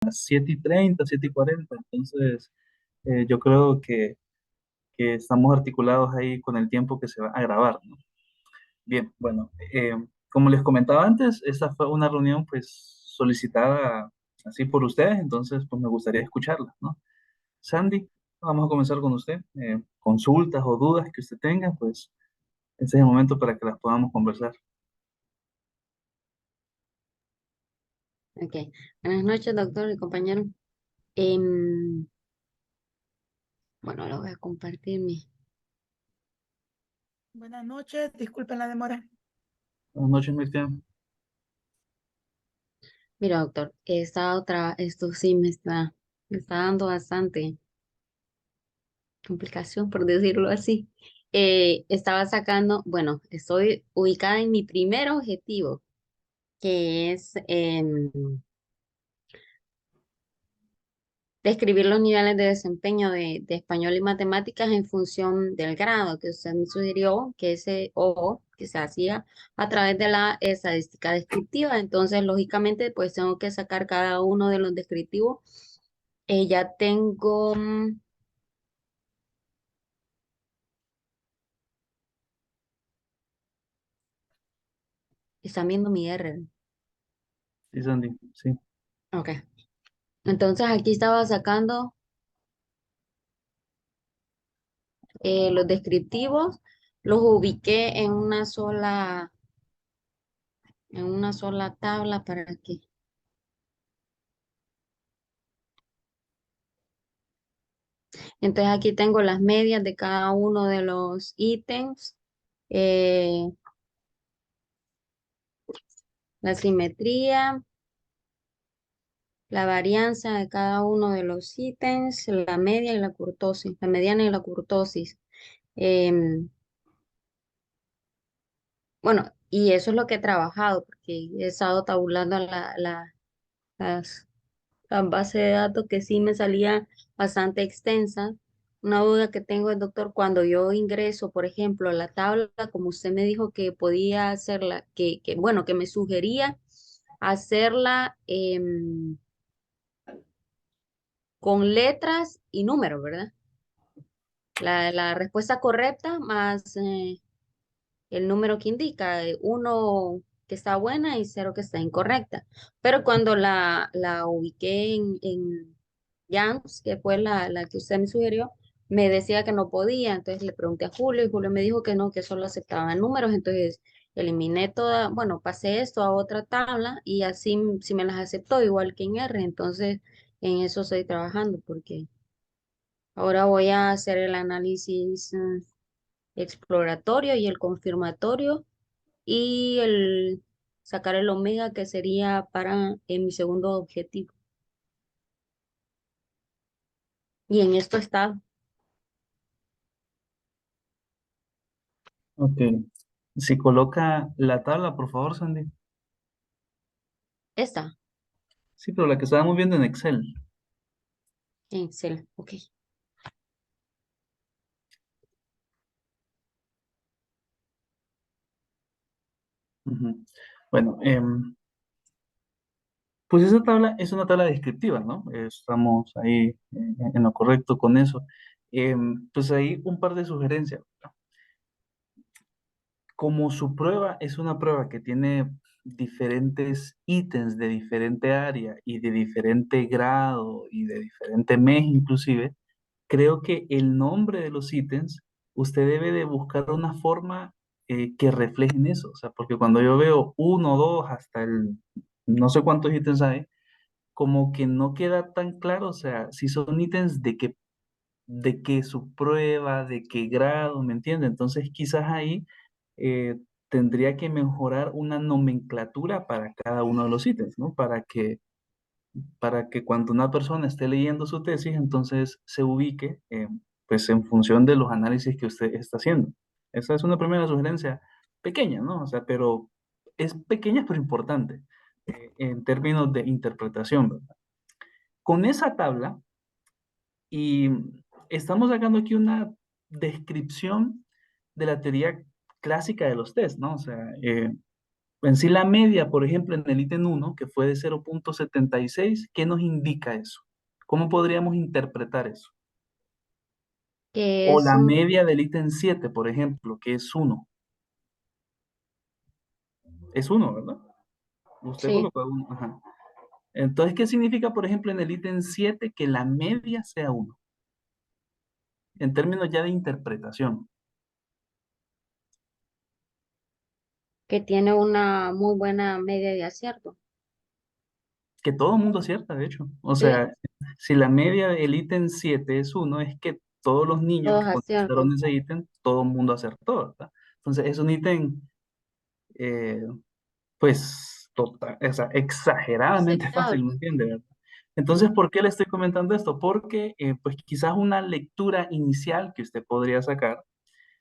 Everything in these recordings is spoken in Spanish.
las 7:30, 7:40. Entonces, yo creo que estamos articulados ahí con el tiempo que se va a grabar, ¿no? Bien, bueno, como les comentaba antes, esta fue una reunión pues solicitada así por ustedes, entonces pues me gustaría escucharla, ¿no? Sandy, vamos a comenzar con usted. Consultas o dudas que usted tenga, pues este es el momento para que las podamos conversar. Ok. Buenas noches, doctor y compañero. Em, bueno, ahora voy a compartir mi... Buenas noches, disculpen la demora. Buenas noches, Mirtia. Mira, doctor, esto sí me está dando bastante complicación, por decirlo así. Estaba sacando, bueno, estoy ubicada en mi primer objetivo, que es describir los niveles de desempeño de español y matemáticas en función del grado que usted me sugirió que se hacía a través de la estadística descriptiva. Entonces, lógicamente, pues tengo que sacar cada uno de los descriptivos. Ya tengo, están viendo mi R. Sí, Sandy, sí. Ok. Entonces, aquí estaba sacando los descriptivos, los ubiqué en una sola tabla para que entonces aquí tengo las medias de cada uno de los ítems, eh, la simetría, la varianza de cada uno de los ítems, la media y la kurtosis, la mediana y la kurtosis. Em, bueno, y eso es lo que he trabajado, porque he estado tabulando las la base de datos que sí me salía bastante extensa. Una duda que tengo es, doctor, cuando yo ingreso, por ejemplo, a la tabla, como usted me dijo que podía hacerla, bueno, que me sugería hacerla con letras y números, ¿verdad? La respuesta correcta más el número que indica, uno que está buena y cero que está incorrecta. Pero cuando la ubiqué en Yams, que fue la que usted me sugirió, me decía que no podía, entonces le pregunté a Julio y Julio me dijo que no, que solo aceptaba números, entonces eliminé toda, bueno, pasé esto a otra tabla y así si me las aceptó igual que en R, entonces en eso estoy trabajando porque ahora voy a hacer el análisis exploratorio y el confirmatorio y el sacar el omega que sería para mi segundo objetivo. Y en esto está, Ok. Si coloca la tabla, por favor, Sandy. está Sí, pero la que estábamos viendo en Excel. en Excel. Ok. Ujú. Bueno, pues esa tabla es una tabla descriptiva, ¿no? Estamos ahí en lo correcto con eso. Pues ahí un par de sugerencias. Como su prueba es una prueba que tiene diferentes ítems de diferente área y de diferente grado y de diferente mes inclusive, creo que el nombre de los ítems, usted debe de buscar una forma que reflejen eso. O sea, porque cuando yo veo uno, dos, hasta el no sé cuántos ítems hay, como que no queda tan claro, o sea, si son ítems de qué su prueba, de qué grado, ¿me entiende? Entonces quizás ahí eh, tendría que mejorar una nomenclatura para cada uno de los ítems, ¿no? Para que cuando una persona esté leyendo su tesis, entonces se ubique, pues en función de los análisis que usted está haciendo. Esa es una primera sugerencia pequeña, ¿no? O sea, pero es pequeña pero importante en términos de interpretación, ¿verdad? Con esa tabla, y estamos sacando aquí una descripción de la teoría clásica de los test, ¿no? O sea, En sí la media, por ejemplo, en el ítem 1, que fue de 0,76, ¿qué nos indica eso? ¿Cómo podríamos interpretar eso? que O es la un, media del ítem 7, por ejemplo, que es 1. Es 1, ¿verdad? Usted sí, colocó 1. Ajá. Entonces, ¿qué significa, por ejemplo, en el ítem 7 que la media sea 1? En términos ya de interpretación. que tiene una muy buena media de acierto. Que todo el mundo acierta, de hecho. O Sí, sea, si la media del ítem 7 es 1, es que todos los niños todos que contestaron aciertan. ese ítem, todo el mundo acertó, ¿verdad? Entonces, es un ítem, eh, pues, total, o sea, exageradamente fácil, ¿me Aceptable. entiende, verdad? Entonces, Ujú. ¿por qué le estoy comentando esto? Porque, pues, quizás una lectura inicial que usted podría sacar,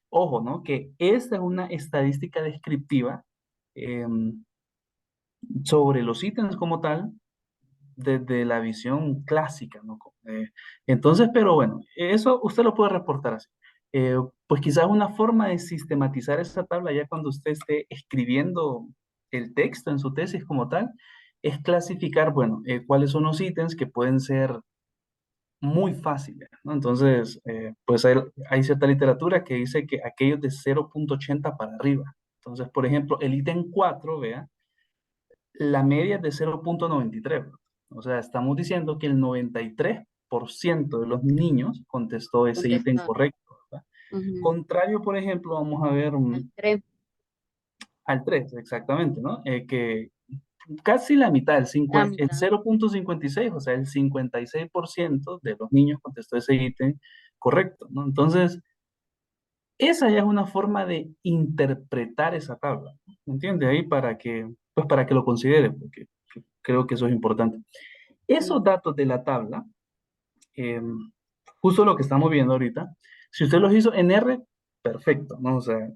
ojo, ¿no? Que esta es una estadística descriptiva sobre los ítems como tal, desde la visión clásica, ¿no? Entonces, pero bueno, eso usted lo puede reportar así. Pues quizás una forma de sistematizar esa tabla ya cuando usted esté escribiendo el texto en su tesis como tal, es clasificar, bueno, cuáles son los ítems que pueden ser muy fáciles, ¿no? Entonces, pues hay cierta literatura que dice que aquellos de 0,80 para arriba. Entonces, por ejemplo, el ítem 4, vea, la media es de 0,93. O sea, estamos diciendo que el 93% de los niños contestó ese ítem Contestar. correcto, ¿verdad? Ujú. Contrario, por ejemplo, vamos a ver Al 3, al 3 exactamente, ¿no? Que casi la mitad, la el mitad. 0,56, o sea, el 56% de los niños contestó ese ítem correcto, ¿no? Entonces, esa ya es una forma de interpretar esa tabla, ¿me entiende? Ahí pues para que lo considere, porque creo que eso es importante. Sí. Esos datos de la tabla, eh, justo lo que estamos viendo ahorita, si usted los hizo en R, perfecto, ¿no? O sea,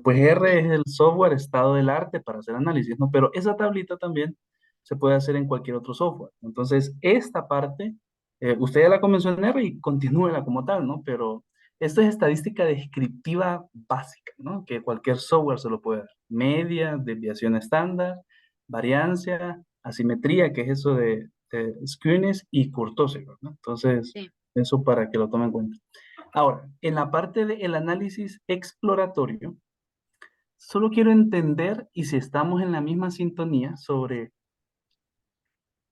pues R Sí. es el software estado del arte para hacer análisis, ¿no? Pero esa tablita también se puede hacer en cualquier otro software. Entonces, esta parte, usted ya la comenzó en R y continúela como tal, ¿no? Pero esto es estadística descriptiva básica, ¿no? Que cualquier software se lo puede dar. Media, desviación estándar, variancia, asimetría, que es eso de skewness y kurtosis, ¿no? Entonces, Sí. eso para que lo tomen en cuenta. Ahora, en la parte del análisis exploratorio, solo quiero entender y si estamos en la misma sintonía sobre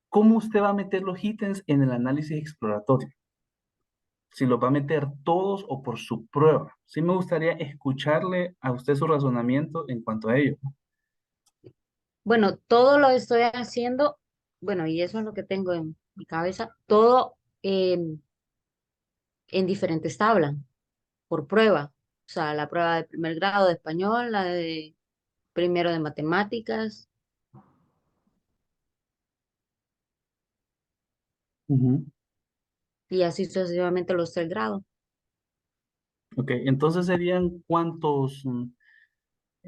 cómo usted va a meter los ítems en el análisis exploratorio. Si los va a meter todos o por su prueba. Sí me gustaría escucharle a usted su razonamiento en cuanto a ello. Bueno, todo lo estoy haciendo, bueno, y eso es lo que tengo en mi cabeza, todo en diferentes tablas, por prueba. O sea, la prueba de primer grado de español, la de primero de matemáticas, Ujú. y así sucesivamente los 3 grados. Ok, entonces serían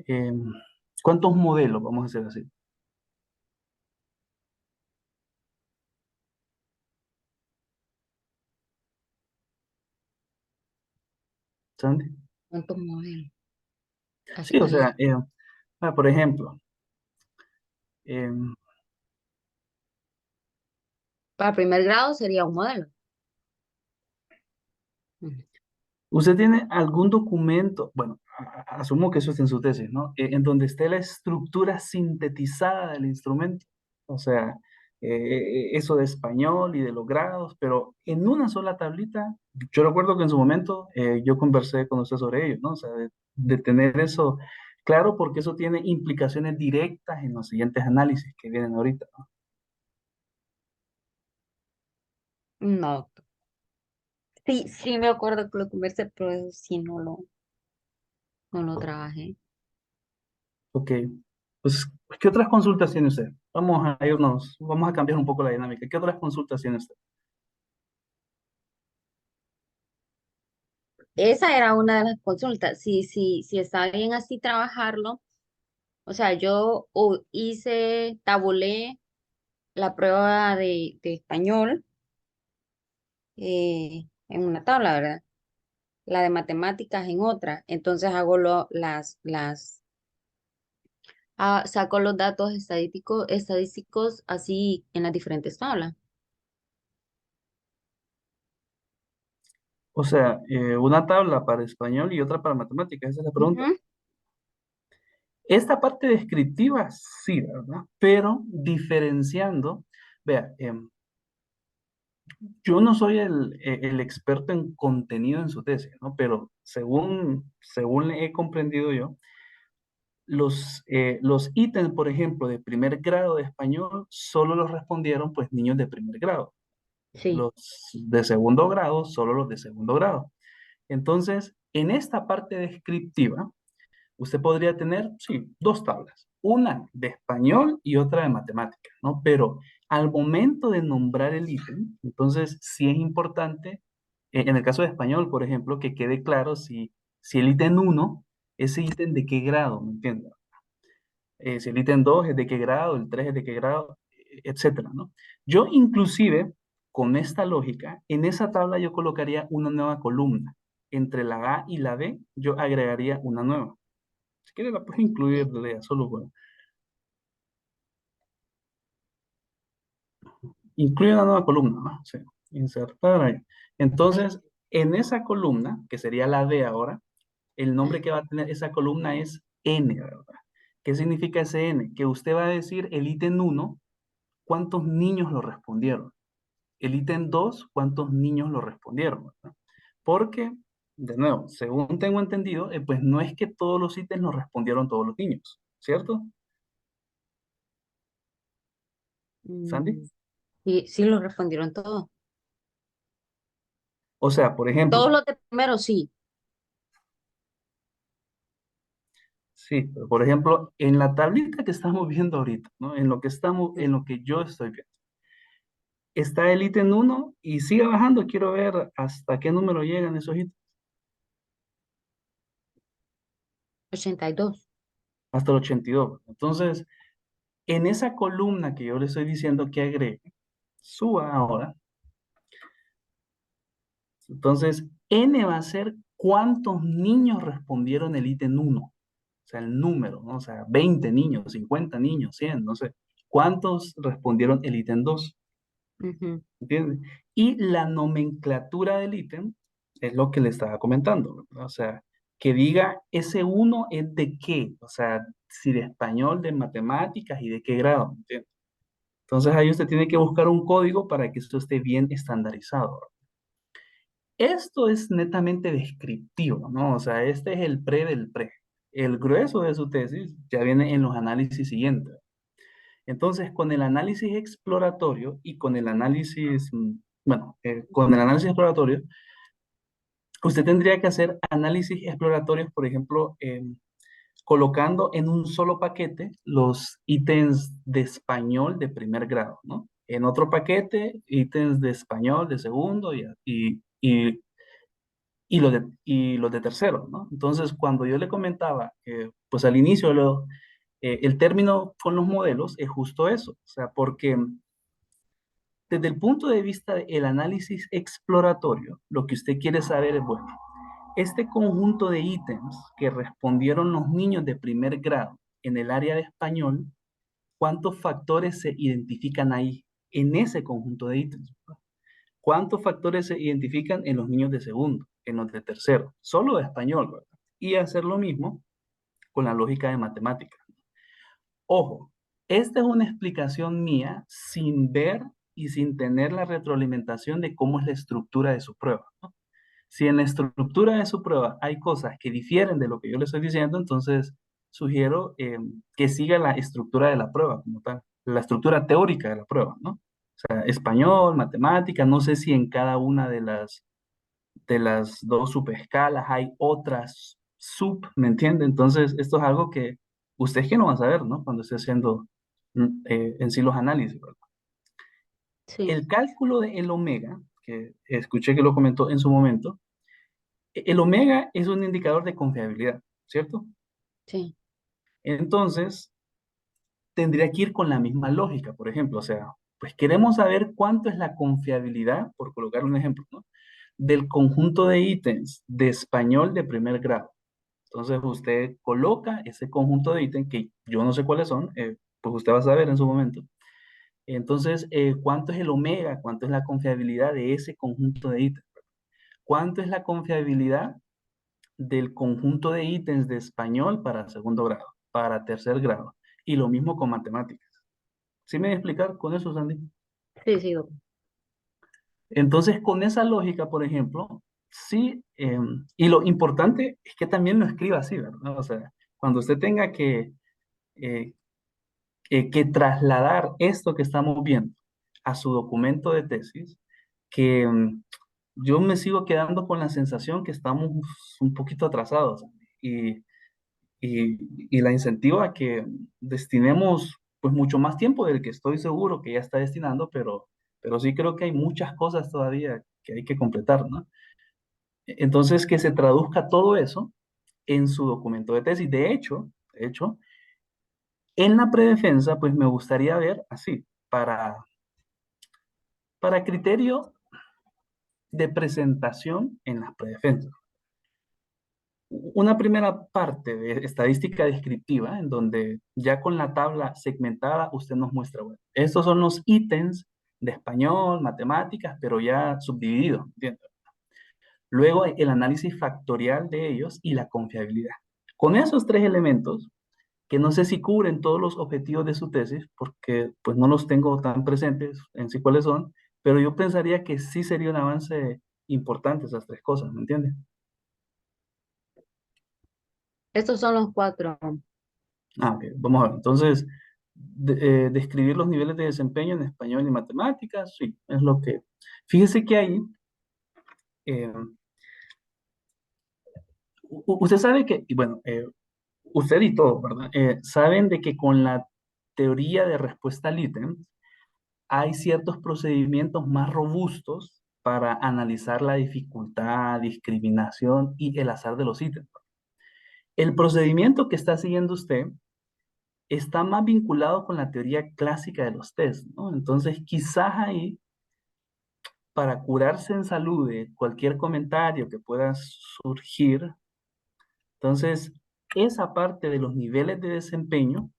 em, cuántos modelos, vamos a hacer así. ¿Sandy? ¿Cuántos modelos? Sí, o Hasta ahí. sea, por ejemplo, em, Para primer grado sería un modelo. Ujú. ¿usted tiene algún documento, bueno, asumo que eso está en su tesis, ¿no? En donde esté la estructura sintetizada del instrumento, o sea, eso de español y de los grados, pero en una sola tablita, yo recuerdo que en su momento yo conversé con usted sobre ello, ¿no? O sea, de tener eso claro, porque eso tiene implicaciones directas en los siguientes análisis que vienen ahorita, ¿no? No, sí, sí me acuerdo que lo conversé, pero eso sí no lo trabajé. Ok, pues, ¿qué otras consultas tiene usted? Vamos a cambiar un poco la dinámica. ¿Qué otras consultas tiene usted? Esa era una de las consultas. Si está bien así trabajarlo. O sea, yo tabulé la prueba de español en una tabla, ¿verdad? La de matemáticas en otra. Entonces hago Saco los datos estadísticos así en las diferentes tablas. O sea, una tabla para español y otra para matemáticas, esa es la pregunta. Ujú. Esta parte descriptiva, sí, ¿verdad? Pero diferenciando, vea, yo no soy el experto en contenido en su tesis, ¿no? Pero según le he comprendido yo, los ítems, por ejemplo, de primer grado de español, solo los respondieron pues niños de primer grado. Sí. Los de segundo grado, solo los de segundo grado. Entonces, en esta parte descriptiva, usted podría tener, sí, dos tablas, una de español y otra de matemáticas, ¿no? Pero al momento de nombrar el ítem, entonces sí es importante, en el caso de español, por ejemplo, que quede claro si el ítem uno, ese ítem de qué grado, ¿me entiendes? Si el ítem 2 es de qué grado, el 3 es de qué grado, etcétera, ¿no? Yo inclusive, con esta lógica, en esa tabla yo colocaría una nueva columna. Entre la A y la B, yo agregaría una nueva. Si quieres la puedes incluir, Sí. Lea, solo bueno. Incluye una nueva columna, ¿no? Sí, insertar ahí. Ahí. Entonces, en esa columna, que sería la D ahora, el nombre Ajá. que va a tener esa columna es N, ¿verdad? ¿Qué significa ese N? Que usted va a decir el ítem uno, cuántos niños lo respondieron. El ítem 2, cuántos niños lo respondieron, ¿verdad? Porque, de nuevo, según tengo entendido, pues no es que todos los ítems los respondieron todos los niños, ¿cierto? Sandy. Mm, sí, sí lo respondieron todos. O sea, por Todos ejemplo, los de primero sí. sí, pero por ejemplo, en la tablita que estamos viendo ahorita, ¿no? Ujú. En lo que yo estoy viendo, está el ítem uno y sigue bajando. Quiero ver hasta qué número llegan esos ítems. 82. Hasta el 82. Entonces, en esa columna que yo le estoy diciendo que agregue, suba ahora. Entonces, N va a ser cuántos niños respondieron el ítem uno. O sea, el número, ¿no? O sea, 20 niños, 50 niños, 100, no sé. ¿Cuántos respondieron el ítem 2? Ujú. ¿Entiendes? Y la nomenclatura del ítem es lo que le estaba comentando, ¿verdad? O sea, que diga ese uno es de qué, o sea, si de español, de matemáticas y de qué grado, ¿entiendes? Entonces ahí usted tiene que buscar un código para que esto esté bien estandarizado. Esto es netamente descriptivo, ¿no? O sea, este es el pre del pre. El grueso de su tesis ya viene en los análisis siguientes. Entonces, con el análisis exploratorio y con el análisis, bueno, con el análisis exploratorio, usted tendría que hacer análisis exploratorios, por ejemplo, colocando en un solo paquete los ítems de español de primer grado, ¿no? En otro paquete, ítems de español de segundo y los de tercero, ¿no? Entonces, cuando yo le comentaba, pues al inicio, el término con los modelos es justo eso, o sea, porque desde el punto de vista del análisis exploratorio, lo que usted quiere saber es, bueno, este conjunto de ítems que respondieron los niños de primer grado en el área de español, ¿cuántos factores se identifican ahí en ese conjunto de ítems? ¿Cuántos factores se identifican en los niños de segundo, en los de tercero? Solo de español, ¿verdad? Y hacer lo mismo con la lógica de matemáticas. Ojo, esta es una explicación mía sin ver y sin tener la retroalimentación de cómo es la estructura de su prueba, ¿no? Si en la estructura de su prueba hay cosas que difieren de lo que yo le estoy diciendo, entonces sugiero que siga la estructura de la prueba como tal, la estructura teórica de la prueba, ¿no? O sea, español, matemática, no sé si en cada una de las dos subescalas hay otras sub, ¿me entiende? Entonces, esto es algo que usted es que no va a saber, ¿no? Cuando esté haciendo en sí los análisis, ¿verdad? Sí, El cálculo de el omega, que escuché que lo comentó en su momento, el omega es un indicador de confiabilidad, ¿cierto? sí. Entonces, tendría que ir con la misma lógica, por ejemplo, o sea, pues queremos saber cuánto es la confiabilidad, por colocar un ejemplo, ¿no? Del conjunto de ítems de español de primer grado. Entonces usted coloca ese conjunto de ítems que yo no sé cuáles son, pues usted va a saber en su momento. Entonces, ¿cuánto es el omega? ¿Cuánto es la confiabilidad de ese conjunto de ítems? ¿Cuánto es la confiabilidad del conjunto de ítems de español para segundo grado, para tercer grado? Y lo mismo con matemáticas. ¿Sí me voy a explicar con eso, Sandy? Sí, sí, doctor. Entonces, con esa lógica, por ejemplo, sí, y lo importante es que también lo escriba así, ¿verdad? O sea, cuando usted tenga eh, que trasladar esto que estamos viendo a su documento de tesis, que yo me sigo quedando con la sensación que estamos un poquito atrasados y, y la incentivo a que destinemos pues mucho más tiempo del que estoy seguro que ya está destinando, pero sí creo que hay muchas cosas todavía que hay que completar, ¿no? Entonces, que se traduzca todo eso en su documento de tesis. De hecho, en la predefensa, pues me gustaría ver así, para criterio de presentación en las predefensas. Una primera parte de estadística descriptiva, en donde ya con la tabla segmentada usted nos muestra, bueno, estos son los ítems de español, matemáticas, pero ya subdivididos, ¿entiendes? Luego el análisis factorial de ellos y la confiabilidad. Con esos tres elementos, que no sé si cubren todos los objetivos de su tesis, porque pues no los tengo tan presentes en sí cuáles son, pero yo pensaría que sí sería un avance importante esas tres cosas, ¿me entiendes? Estos son los cuatro. Ok, vamos a ver. Entonces, describir los niveles de desempeño en español y matemáticas, sí, es lo que... Fíjese que ahí, eh, usted sabe que, y bueno, usted y todo, ¿verdad? Saben de que con la teoría de respuesta al ítem hay ciertos procedimientos más robustos para analizar la dificultad, discriminación y el azar de los ítems. El procedimiento que está siguiendo usted está más vinculado con la teoría clásica de los test, ¿no? Entonces, quizás ahí, para curarse en salud de cualquier comentario que pueda surgir, entonces, esa parte de los niveles de desempeño,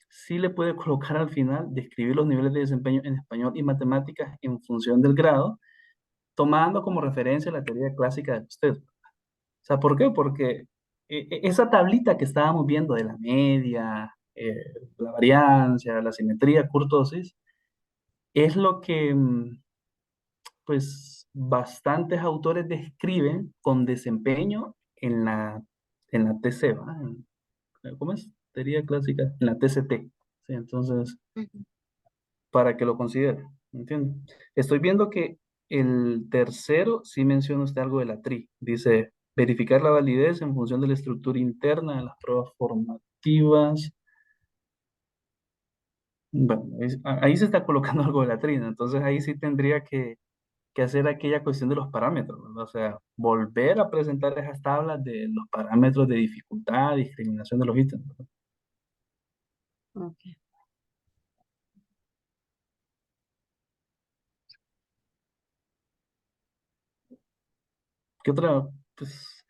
sí le puede colocar al final, describir los niveles de desempeño en español y matemáticas en función del grado, tomando como referencia la teoría clásica de los test. O sea, ¿por qué? Porque esa tablita que estábamos viendo de la media, la variancia, la simetría, kurtosis, es lo que pues bastantes autores describen con desempeño en la TC, ¿va? ¿Cómo es? Teoría clásica, en la TCT. Sí, entonces, Ujú. para que lo considere, ¿entiendes? Estoy viendo que el tercero sí menciona usted algo de la TRI. Dice, verificar la validez en función de la estructura interna de las pruebas formativas. Bueno, ahí se está colocando algo de la TRI, ¿no? Entonces ahí sí tendría que hacer aquella cuestión de los parámetros, ¿verdad? O sea, volver a presentar esas tablas de los parámetros de dificultad, discriminación de los ítems, ¿verdad? Ok. ¿Qué otra? Pues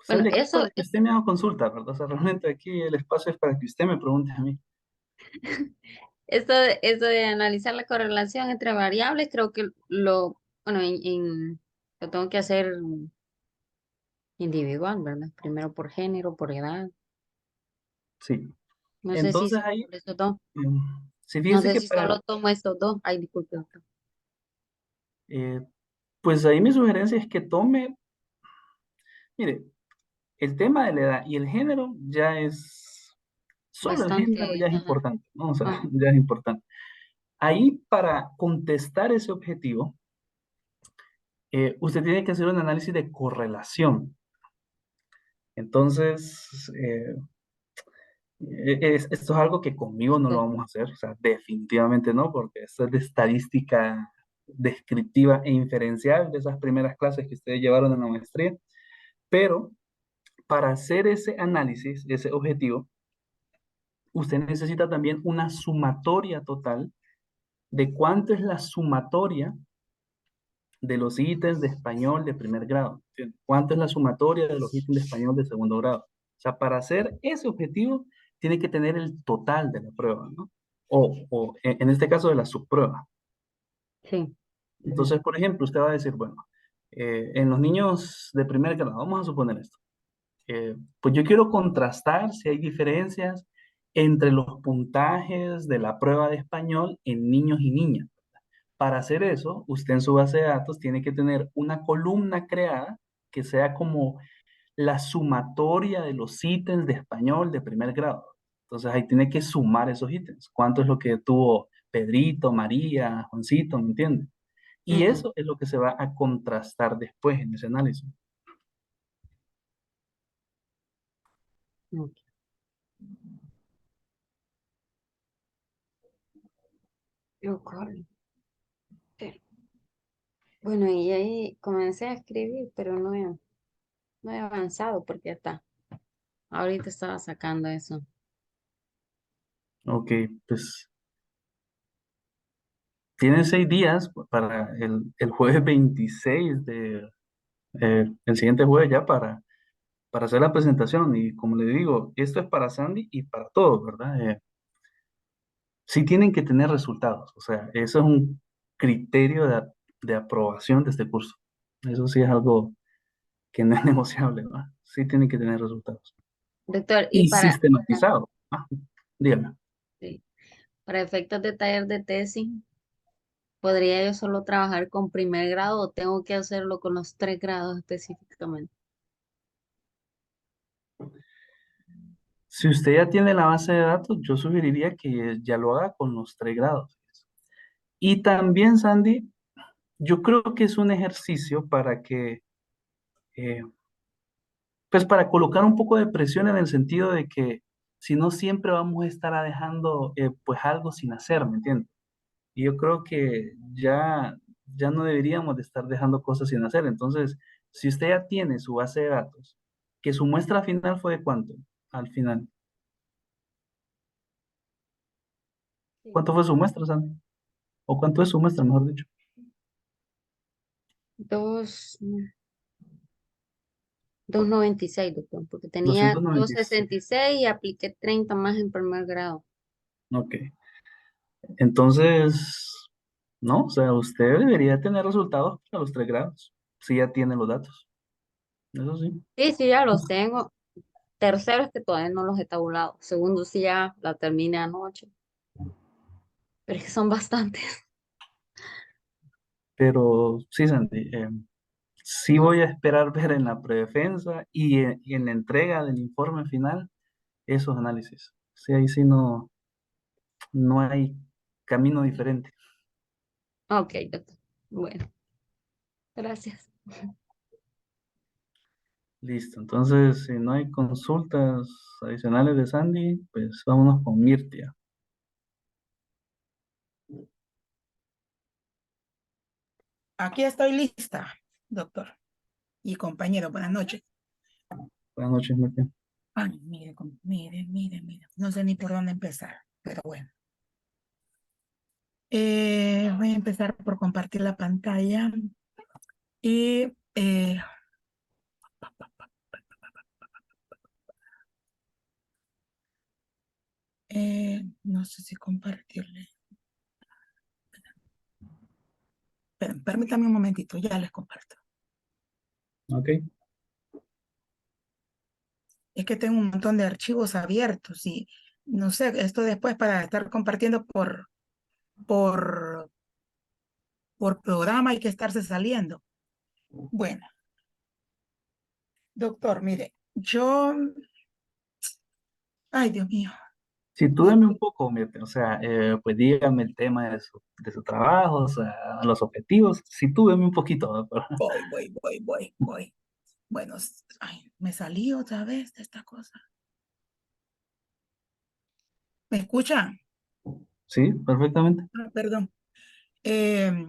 Bueno, Sandy, aquí es eso, para que usted me haga consulta, ¿verdad? O sea, realmente aquí el espacio es para que usted me pregunte a mí. eso de analizar la correlación entre variables, creo que bueno, lo tengo que hacer individual, ¿verdad? Primero por género, por edad. Sí. No sé si Entonces solo ahí, por esos dos. mm, sí, No fíjese sé que si para, solo tomo estos dos. Ay, disculpe, doctor. eh, pues ahí mi sugerencia es que tome, mire, el tema de la edad y el género ya es, solo el género Bastante. ya es Ajá, importante, ¿no? O sea, ajá. ya es importante. Ahí para contestar ese objetivo, usted tiene que hacer un análisis de correlación. Entonces, esto es algo que conmigo no lo Ok. vamos a hacer, o sea, definitivamente no, porque esto es de estadística descriptiva e inferencial de esas primeras clases que ustedes llevaron en la maestría, pero para hacer ese análisis, ese objetivo, usted necesita también una sumatoria total de cuánto es la sumatoria de los ítems de español de primer grado, ¿entiendes? ¿Cuánto es la sumatoria de los ítems de español de segundo grado? O sea, para hacer ese objetivo, tiene que tener el total de la prueba, ¿no? O en este caso de la subprueba. Sí. Ujú. Entonces, por ejemplo, usted va a decir, bueno, en los niños de primer grado, vamos a suponer esto. Pues yo quiero contrastar si hay diferencias entre los puntajes de la prueba de español en niños y niñas. Para hacer eso, usted en su base de datos tiene que tener una columna creada que sea como la sumatoria de los ítems de español de primer grado. Entonces ahí tiene que sumar esos ítems. ¿Cuánto es lo que tuvo Pedrito, María, Juancito? ¿Me entiende? Y Ujú. eso es lo que se va a contrastar después en ese análisis. Ok. Ok. Sí. Bueno, y ahí comencé a escribir, pero no he avanzado porque está. Ahorita estaba sacando eso. Ok, pues tienen 6 días para el jueves 26 el siguiente jueves ya para hacer la presentación. Y como le digo, esto es para Sandy y para todos, ¿verdad? Sí tienen que tener resultados. O sea, eso es un criterio de aprobación de este curso. Eso sí es algo que no es negociable, ¿verdad? Sí tienen que tener resultados. Doctor, y Y sistematizado. Dígame. sí, para efectos de taller de tesis, ¿podría yo solo trabajar con primer grado o tengo que hacerlo con los 3 grados específicamente? Si usted ya tiene la base de datos, yo sugeriría que ya lo haga con los 3 grados. Y también, Sandy, yo creo que es un ejercicio para que, eh, pues para colocar un poco de presión en el sentido de que si no siempre vamos a estar dejando pues algo sin hacer, ¿me entiendes? Y yo creo que ya no deberíamos de estar dejando cosas sin hacer. Entonces, si usted ya tiene su base de datos, que su muestra final fue de cuánto, al final. Sí. ¿Cuánto fue su muestra, Sandy? ¿O cuánto es su muestra, mejor dicho? Dos, 2,96, doctor, porque tenía 296. 2,66 y apliqué 30 más en primer grado. Ok. Entonces, no, o sea, usted debería tener resultados a los 3 grados, si ya tiene los datos. Eso sí. Sí, sí, ya los tengo. Tercero es que todavía no los he tabulado. Segundo, sí, ya la terminé anoche. Pero es que son bastantes. Pero sí, Sandy, sí voy a esperar ver en la predefensa y en la entrega del informe final esos análisis. Sí, ahí sí no hay camino diferente. Ok, doctor. Bueno, gracias. Listo. Entonces, si no hay consultas adicionales de Sandy, pues vámonos con Mirtia. Aquí estoy lista, doctor y compañero. Buenas noches. Buenas noches, Mirtia. Ay, mire, mire. No sé ni por dónde empezar, pero bueno. Voy a empezar por compartir la pantalla y no sé si compartirle. Permítame un momentito, ya les comparto. Ok. Es que tengo un montón de archivos abiertos y no sé, esto después para estar compartiendo por, por programa hay que estarse saliendo. Bueno, doctor, mire, ay, Dios mío. Si tú deme un poco, Mirta, o sea, pues dígame el tema de su trabajo, o sea, los objetivos. Si tú deme un poquito, ¿no? Voy. Bueno, ay, me salí otra vez de esta cosa. ¿Me escuchan? Sí, perfectamente. Ah, perdón. Eh,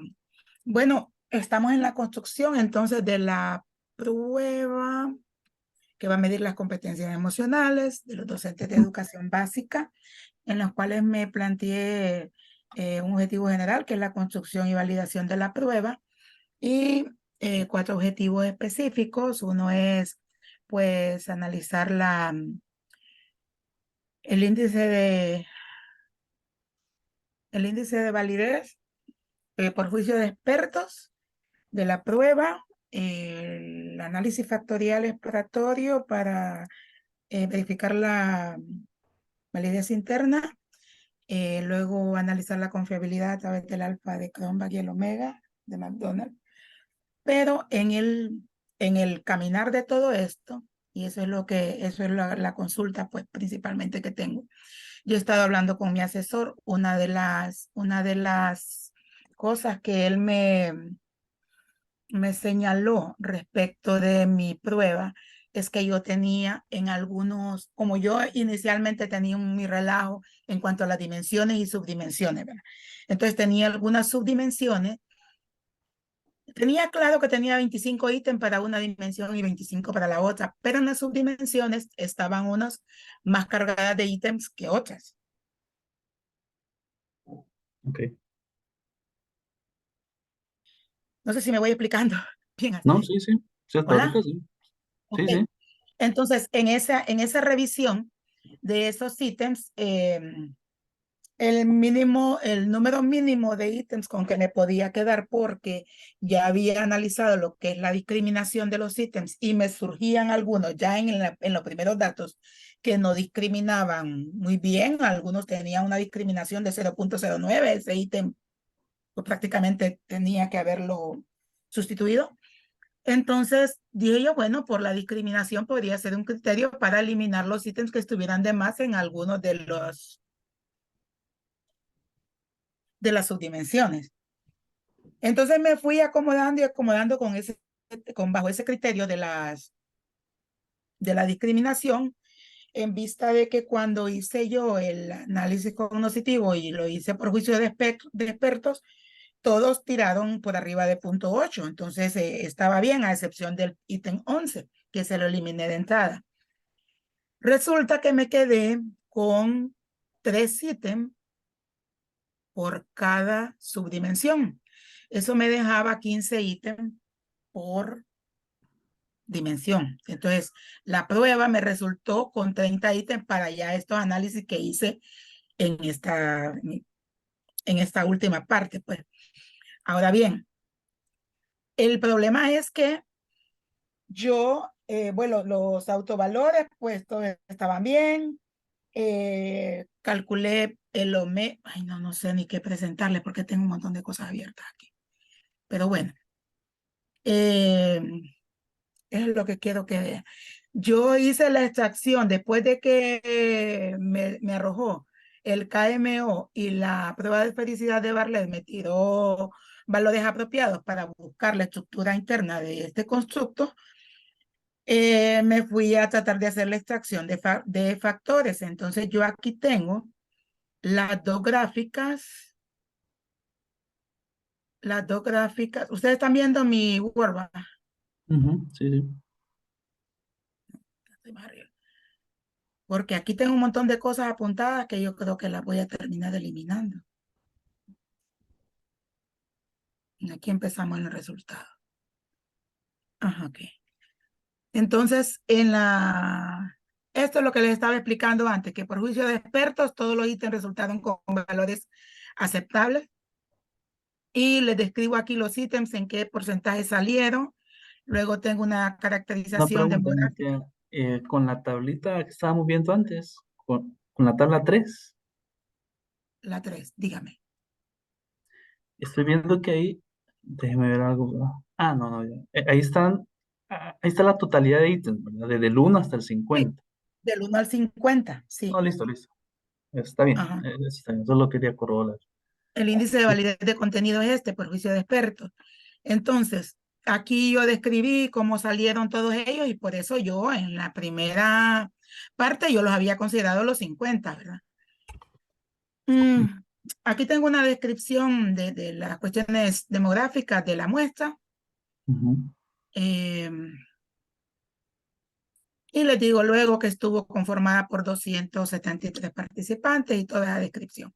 bueno, estamos en la construcción entonces de la prueba que va a medir las competencias emocionales de los docentes de educación básica, en los cuales me planteé un objetivo general, que es la construcción y validación de la prueba, y 4 objetivos específicos. Uno es pues analizar el índice de validez por juicio de expertos de la prueba, el análisis factorial exploratorio para verificar la validez interna, luego analizar la confiabilidad a través del alfa de Cronbach y el omega de McDonald. Pero en el caminar de todo esto, y eso es la consulta pues principalmente que tengo. Yo he estado hablando con mi asesor, una de las cosas que él me señaló respecto de mi prueba es que yo tenía en algunos, como yo inicialmente tenía mi relajo en cuanto a las dimensiones y subdimensiones, ¿verdad? Entonces tenía algunas subdimensiones. Tenía claro que tenía 25 ítems para una dimensión y 25 para la otra, pero en las subdimensiones estaban unas más cargadas de ítems que otras. Ok. No sé si me voy explicando bien hasta No, ahí. sí, sí. Sí, hasta ¿Hola? ahorita sí. Ok. Sí, sí. Entonces, en esa revisión de esos ítems, el número mínimo de ítems con que me podía quedar, porque ya había analizado lo que es la discriminación de los ítems y me surgían algunos ya en los primeros datos que no discriminaban muy bien. Algunos tenían una discriminación de 0.09. Ese ítem pues, prácticamente tenía que haberlo sustituido. Entonces dije yo, bueno, por la discriminación podría ser un criterio para eliminar los ítems que estuvieran de más en algunos de las subdimensiones. Entonces me fui acomodando y acomodando bajo ese criterio de la discriminación, en vista de que cuando hice yo el análisis cognoscitivo y lo hice por juicio de expertos, todos tiraron por arriba de 0.8. Entonces estaba bien, a excepción del ítem 11, que se lo eliminé de entrada. Resulta que me quedé con 3 ítems por cada subdimensión. Eso me dejaba 15 ítems por dimensión. Entonces, la prueba me resultó con 30 ítems para ya estos análisis que hice en esta última parte. Pues. Ahora bien, el problema es que bueno, los autovalores, pues todos estaban bien. Calculé el omega. Ay, no sé ni qué presentarle porque tengo un montón de cosas abiertas aquí. Pero bueno, eh, es lo que quiero que vea. Yo hice la extracción después de que me arrojó el KMO y la prueba de felicidad de Bartlett me tiró valores apropiados para buscar la estructura interna de este constructo. Me fui a tratar de hacer la extracción de factores. Entonces yo aquí tengo las dos gráficas. Las dos gráficas. Ustedes están viendo mi Word, ¿verdad? Ujú, sí, sí. Porque aquí tengo un montón de cosas apuntadas que yo creo que las voy a terminar eliminando. Y aquí empezamos en el resultado. Ajá, ok. Entonces, esto es lo que les estaba explicando antes, que por juicio de expertos, todos los ítems resultaron con valores aceptables. Y les describo aquí los ítems, en qué porcentaje salieron. Luego tengo una Una caracterización pregunta, demográfica. Nitia. Con la tablita que estábamos viendo antes, con la tabla 3, La 3, dígame. estoy viendo que ahí, déjeme ver algo, ¿verdad? Ah, no, no, ya. Ahí están, ahí está la totalidad de ítems, ¿verdad? Desde el 1 hasta el Sí, 50. del 1 al 50, No, sí. listo, listo. Está bien, Ajá. está bien, solo quería corroborar. El índice de validez de contenido es por juicio de expertos. Entonces, aquí yo describí cómo salieron todos ellos y por eso yo en la primera parte yo los había considerado los 50, ¿verdad? Aquí tengo una descripción de las cuestiones demográficas de la muestra. Ujú, eh, y les digo luego que estuvo conformada por 273 participantes y toda la descripción.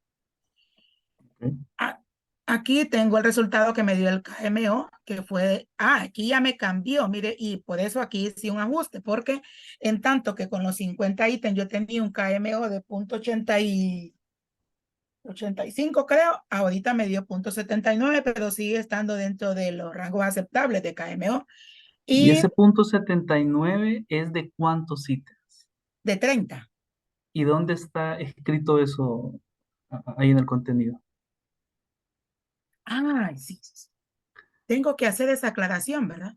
ok. Ah, Aquí tengo el resultado que me dio el KMO, que fue, aquí ya me cambió, mire, y por eso aquí hice un ajuste, porque en tanto que con los 50 ítems yo tenía un KMO de 0.85 creo, ahorita me dio 0.79, pero sigue estando dentro de los rangos aceptables de KMO Y y ese punto 79 es de cuántos ítems. de 30. ¿Y dónde está escrito eso ahí en el contenido? Sí, sí, sí. Tengo que hacer esa aclaración, ¿verdad?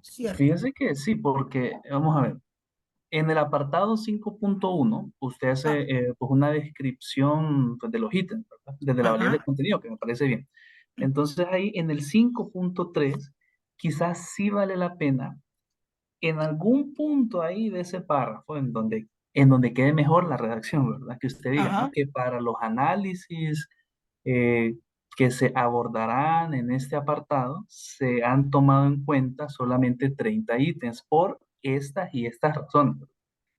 Cierto. Fíjese que sí, porque vamos a ver, en el apartado 5.1 usted hace Ah, pues una descripción pues, de los ítems, ¿verdad? Desde la variable de ajá, contenido, que me parece bien. Entonces ahí en el 5.3 quizás sí vale la pena en algún punto ahí de ese párrafo en donde quede mejor la redacción, ¿verdad? Que usted diga, ¿no? ajá. Que para los análisis eh, que se abordarán en este apartado, se han tomado en cuenta solamente 30 ítems por estas y estas razones.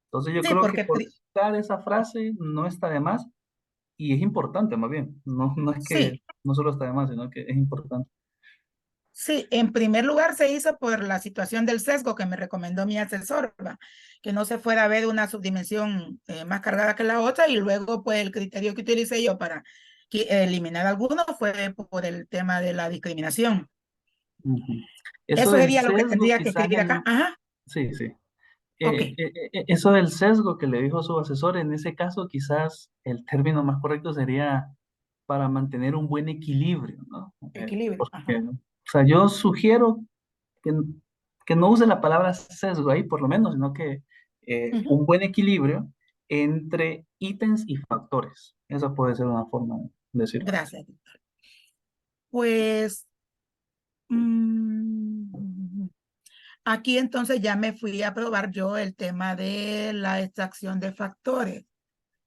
Entonces yo Sí, creo que porque cortar esa frase no está de más y es importante más bien. No, no es que sí, no solo está de más, sino que es importante. sí, en primer lugar se hizo por la situación del sesgo que me recomendó mi asesor, ¿va? Que no se fuera a ver una subdimensión más cargada que la otra y luego pues el criterio que utilicé yo para eliminar algunos fue por el tema de la discriminación. Ujú. Eso Eso del sería lo que sesgo tendría que quizás escribir acá. Ajá, sí, sí. ok, Eso del sesgo que le dijo su asesor, en ese caso quizás el término más correcto sería para mantener un buen equilibrio, ¿no? equilibrio, Porque, ajá. o sea, yo sugiero que, que no use la palabra sesgo ahí, por lo menos, sino que Ujú. un buen equilibrio entre ítems y factores. Esa puede ser una forma de decirlo. Gracias. Pues mm, aquí entonces ya me fui a probar yo el tema de la extracción de factores.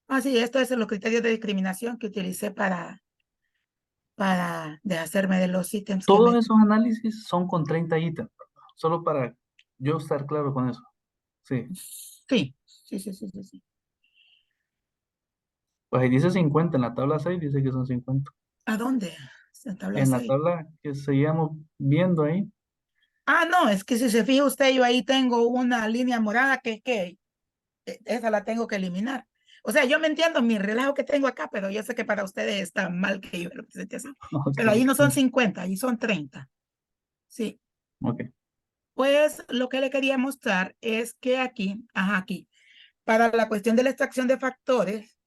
Así, esto es los criterios de discriminación que utilicé para deshacerme de los ítems que Todos me... esos análisis son con 30 ítems, ¿verdad? Solo para yo estar claro con eso. Sí. Sí, sí, sí, sí, sí, sí. Pues ahí dice 50 en la tabla 6 dice que son 50. ¿A dónde? En tabla En la 6. tabla que seguíamos viendo ahí. No, es que si se fija usted, yo ahí tengo una línea morada que esa la tengo que eliminar. O sea, yo me entiendo mi relajo que tengo acá, pero yo sé que para ustedes está mal que yo lo presente así. Ok, Pero ahí no son 50, ahí son 30. Sí. ok. Pues lo que le quería mostrar es que aquí, para la cuestión de la extracción de factores,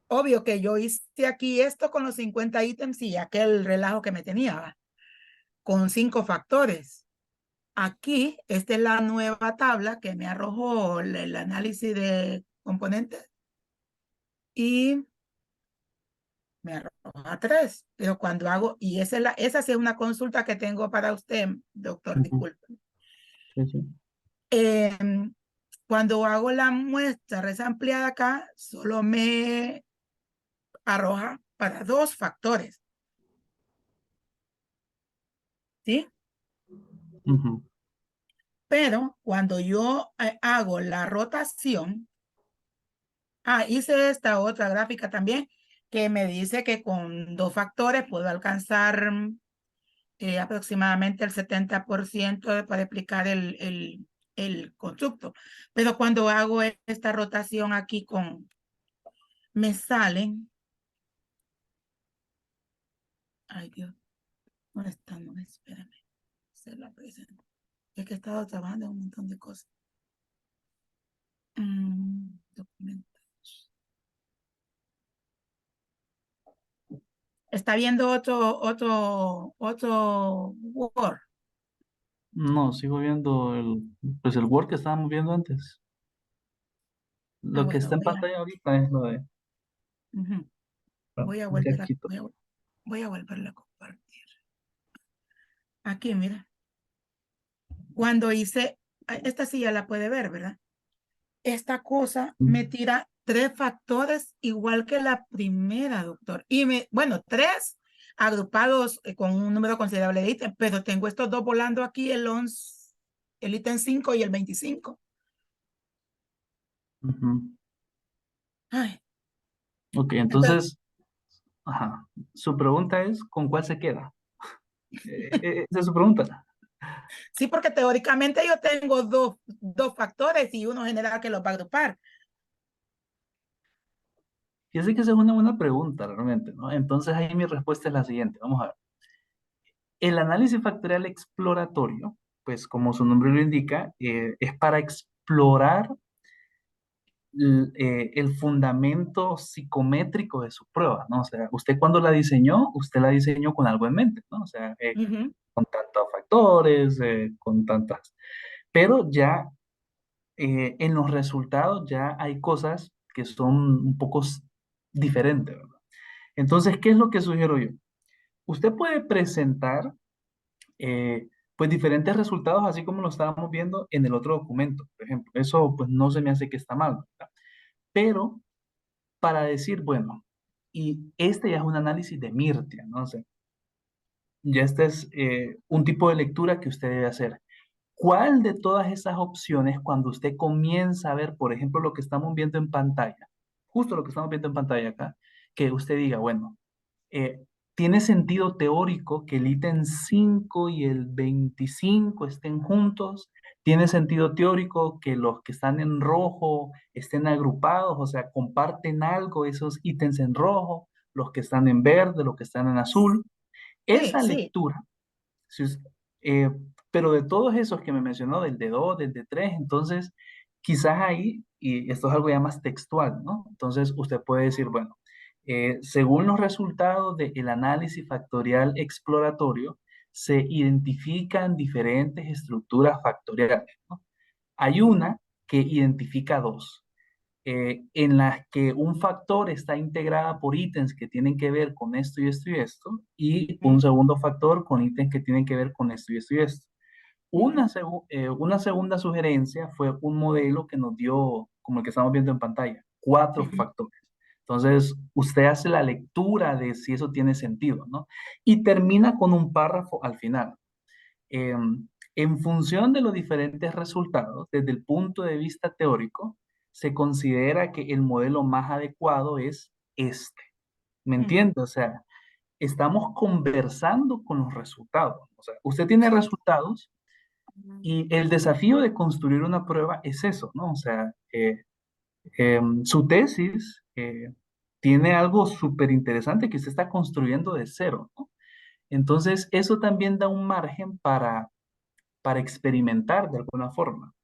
obvio que yo hice aquí esto con los 50 ítems y aquel relajo que me tenía, ¿va? Con 5 factores. Aquí, esta es la nueva tabla que me arrojó el análisis de componentes y me arroja 3. Pero cuando hago, y esa sí es una consulta que tengo para usted, doctor, Ujú, disculpe. sí, sí. Em, Cuando hago la muestra resampliada acá, solo me arroja para 2 factores, ¿sí? Ujú, Pero cuando yo hago la rotación, hice esta otra gráfica también que me dice que con 2 factores puedo alcanzar aproximadamente el 70% para explicar el constructo. Pero cuando hago esta rotación aquí me salen, ay Dios, no está, no, espérame, se la presento. Es que he estado trabajando en un montón de cosas. Documentos. Está viendo otro Word. no, sigo viendo pues el Word que estábamos viendo antes. Lo que Bueno, está en pantalla ahorita es lo de... ujú, Bueno, voy a ya volver a, quito. voy a volverla a compartir. Aquí, mira, cuando hice, esta sí ya la puede ver, ¿verdad? Esta cosa me tira 3 factores igual que la primera, doctor. Bueno, 3 agrupados con un número considerable de ítems, pero tengo estos 2 volando aquí, el 11, el ítem 5 y el 25. Ujú. Ay, Ok, entonces, entonces Ajá. Su pregunta es, ¿con cuál se queda? Esa es su pregunta. Sí, porque teóricamente yo tengo dos factores y uno general que los va a agrupar. Fíjese que esa es una buena pregunta realmente, ¿no? Entonces ahí mi respuesta es la siguiente. Vamos a ver. El análisis factorial exploratorio, pues como su nombre lo indica, es para explorar el fundamento psicométrico de su prueba, ¿no? O sea, usted cuando la diseñó, usted la diseñó con algo en mente, ¿no? O sea, Ujú, con tantos factores, con tantas... Pero ya en los resultados ya hay cosas que son un poco diferentes, ¿verdad? Entonces, ¿qué es lo que sugiero yo? Usted puede presentar pues diferentes resultados, así como lo estábamos viendo en el otro documento, por ejemplo. Eso pues no se me hace que está mal, ¿verdad? Pero para decir, bueno, y este ya es un análisis de Mirtia, ¿no? O sea, ya este es un tipo de lectura que usted debe hacer. ¿Cuál de todas esas opciones, cuando usted comienza a ver, por ejemplo, lo que estamos viendo en pantalla, justo lo que estamos viendo en pantalla acá, que usted diga, bueno, eh, tiene sentido teórico que el ítem 5 y el 25 estén juntos, tiene sentido teórico que los que están en rojo estén agrupados, o sea, comparten algo esos ítems en rojo, los que están en verde, los que están en azul. sí, Esa sí. lectura si us- eh, pero de todos esos que me mencionó, del de 2 del de 3 entonces quizás ahí, y esto es algo ya más textual, ¿no? Entonces usted puede decir, bueno, según los resultados del análisis factorial exploratorio, se identifican diferentes estructuras factoriales, ¿no? Hay una que identifica dos en las que un factor está integrada por ítems que tienen que ver con esto y esto y esto, y un Ujú, segundo factor con ítems que tienen que ver con esto y esto y esto. ujú, Una segunda sugerencia fue un modelo que nos dio, como el que estamos viendo en pantalla, cuatro ujú, factores. Entonces, usted hace la lectura de si eso tiene sentido, ¿no? Y termina con un párrafo al final. Eh, en función de los diferentes resultados, desde el punto de vista teórico, se considera que el modelo más adecuado es este. ¿Me ujú. entiende? O sea, estamos conversando con los resultados. O sea, usted tiene Sí. resultados y el desafío de construir una prueba es eso, ¿no? O sea, su tesis tiene algo súper interesante que usted está construyendo de cero, ¿no? Entonces, eso también da un margen para experimentar de alguna forma.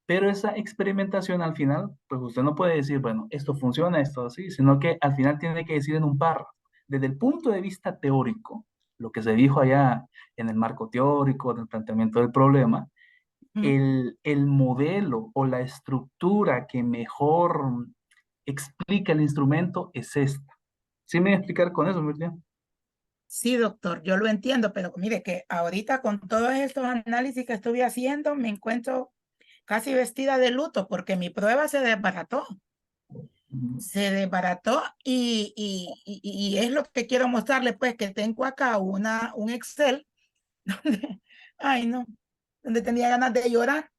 Pero esa experimentación al final, pues usted no puede decir, bueno, esto funciona, esto así, sino que al final tiene que decir en un párrafo. Desde el punto de vista teórico, lo que se dijo allá en el marco teórico, del planteamiento del problema, Ujú. el modelo o la estructura que mejor explica el instrumento es esta. ¿Sí me voy a explicar con eso, Miriam? Sí, doctor, yo lo entiendo, pero mire que ahorita con todos estos análisis que estuve haciendo, me encuentro casi vestida de luto porque mi prueba se desbarató. Se desbarató y es lo que quiero mostrarle, pues que tengo acá un Excel donde, ay no, donde tenía ganas de llorar,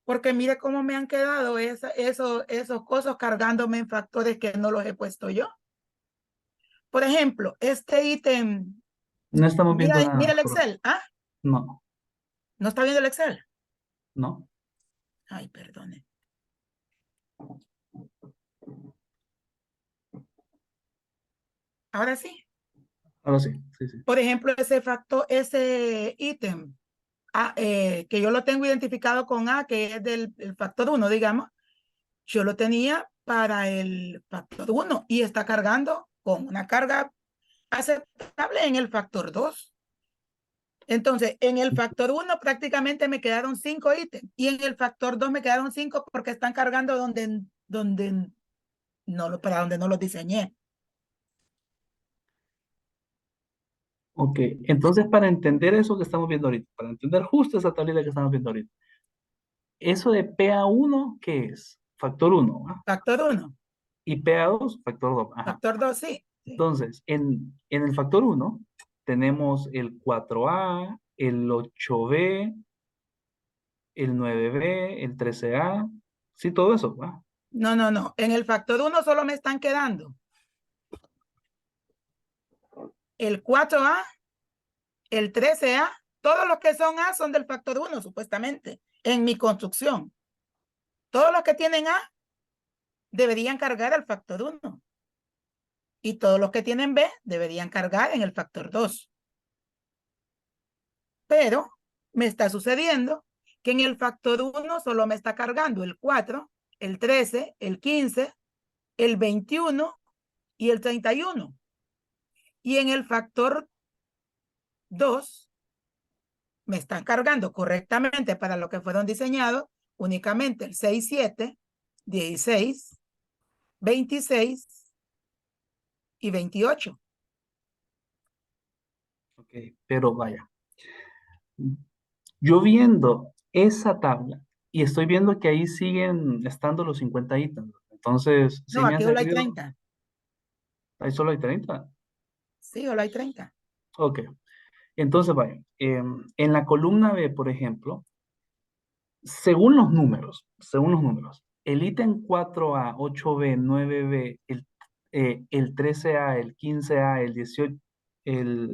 porque mire cómo me han quedado esos cosas cargándome en factores que no los he puesto yo. Por ejemplo, este ítem, No estamos mira, viendo mira nada, el pero Excel, ¿ah? no, ¿No está viendo el Excel? no. Ay, perdone. Ahora sí. Ahora sí, sí, sí. Por ejemplo, ese factor, ese ítem, que yo lo tengo identificado con A, que es del el factor 1, digamos, yo lo tenía para el factor 1 y está cargando con una carga aceptable en el factor 2. Entonces, en el factor 1 prácticamente me quedaron 5 ítems y en el factor 2 me quedaron 5 porque están cargando donde para donde no los diseñé. Ok, entonces para entender eso que estamos viendo ahorita, para entender justo esa tablita que estamos viendo ahorita, eso de PA1, ¿qué es? Factor uno, ¿ah? Factor 1, Y PA2, factor 2. Ajá. factor 2, sí. Sí. Entonces, en el factor uno tenemos el 4A, el 8B, el 9B, el 13A, sí, todo eso, ¿va? No, no, no. En el factor 1 solo me están quedando el 4A, el 13A, todos los que son A son del factor 1, supuestamente, en mi construcción. Todos los que tienen A deberían cargar al factor 1. Y todos los que tienen B deberían cargar en el factor 2. Pero me está sucediendo que en el factor 1 solo me está cargando el 4, el 13, el 15, el 21 y el 31. Y en el factor 2 me están cargando correctamente para lo que fueron diseñados únicamente el 6, 7, 16, 26 y 28. Ok, pero vaya, yo viendo esa tabla y estoy viendo que ahí siguen estando los 50 ítems. Entonces, sí No, me ha aquí solo hay servido. 30. Ahí solo hay 30. Sí, solo hay 30. Ok, entonces vaya, en la columna B, por ejemplo, según los números, el ítem 4A, 8B, 9B, el 13A, el 15A, el 18, el,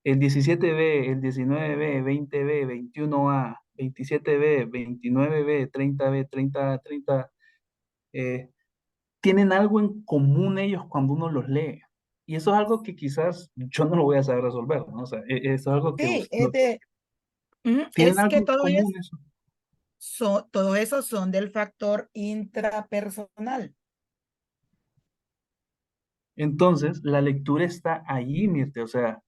el 17B, el 19B, 20B, 21A, 27B, 29B, 30B, 30, tienen algo en común ellos cuando uno los lee. Y eso es algo que quizás yo no lo voy a saber resolver, ¿no? O sea, eso es algo que Sí, tienen es algo que en común eso. todo eso son del factor intrapersonal. Entonces, la lectura está allí, Mirte. O sea,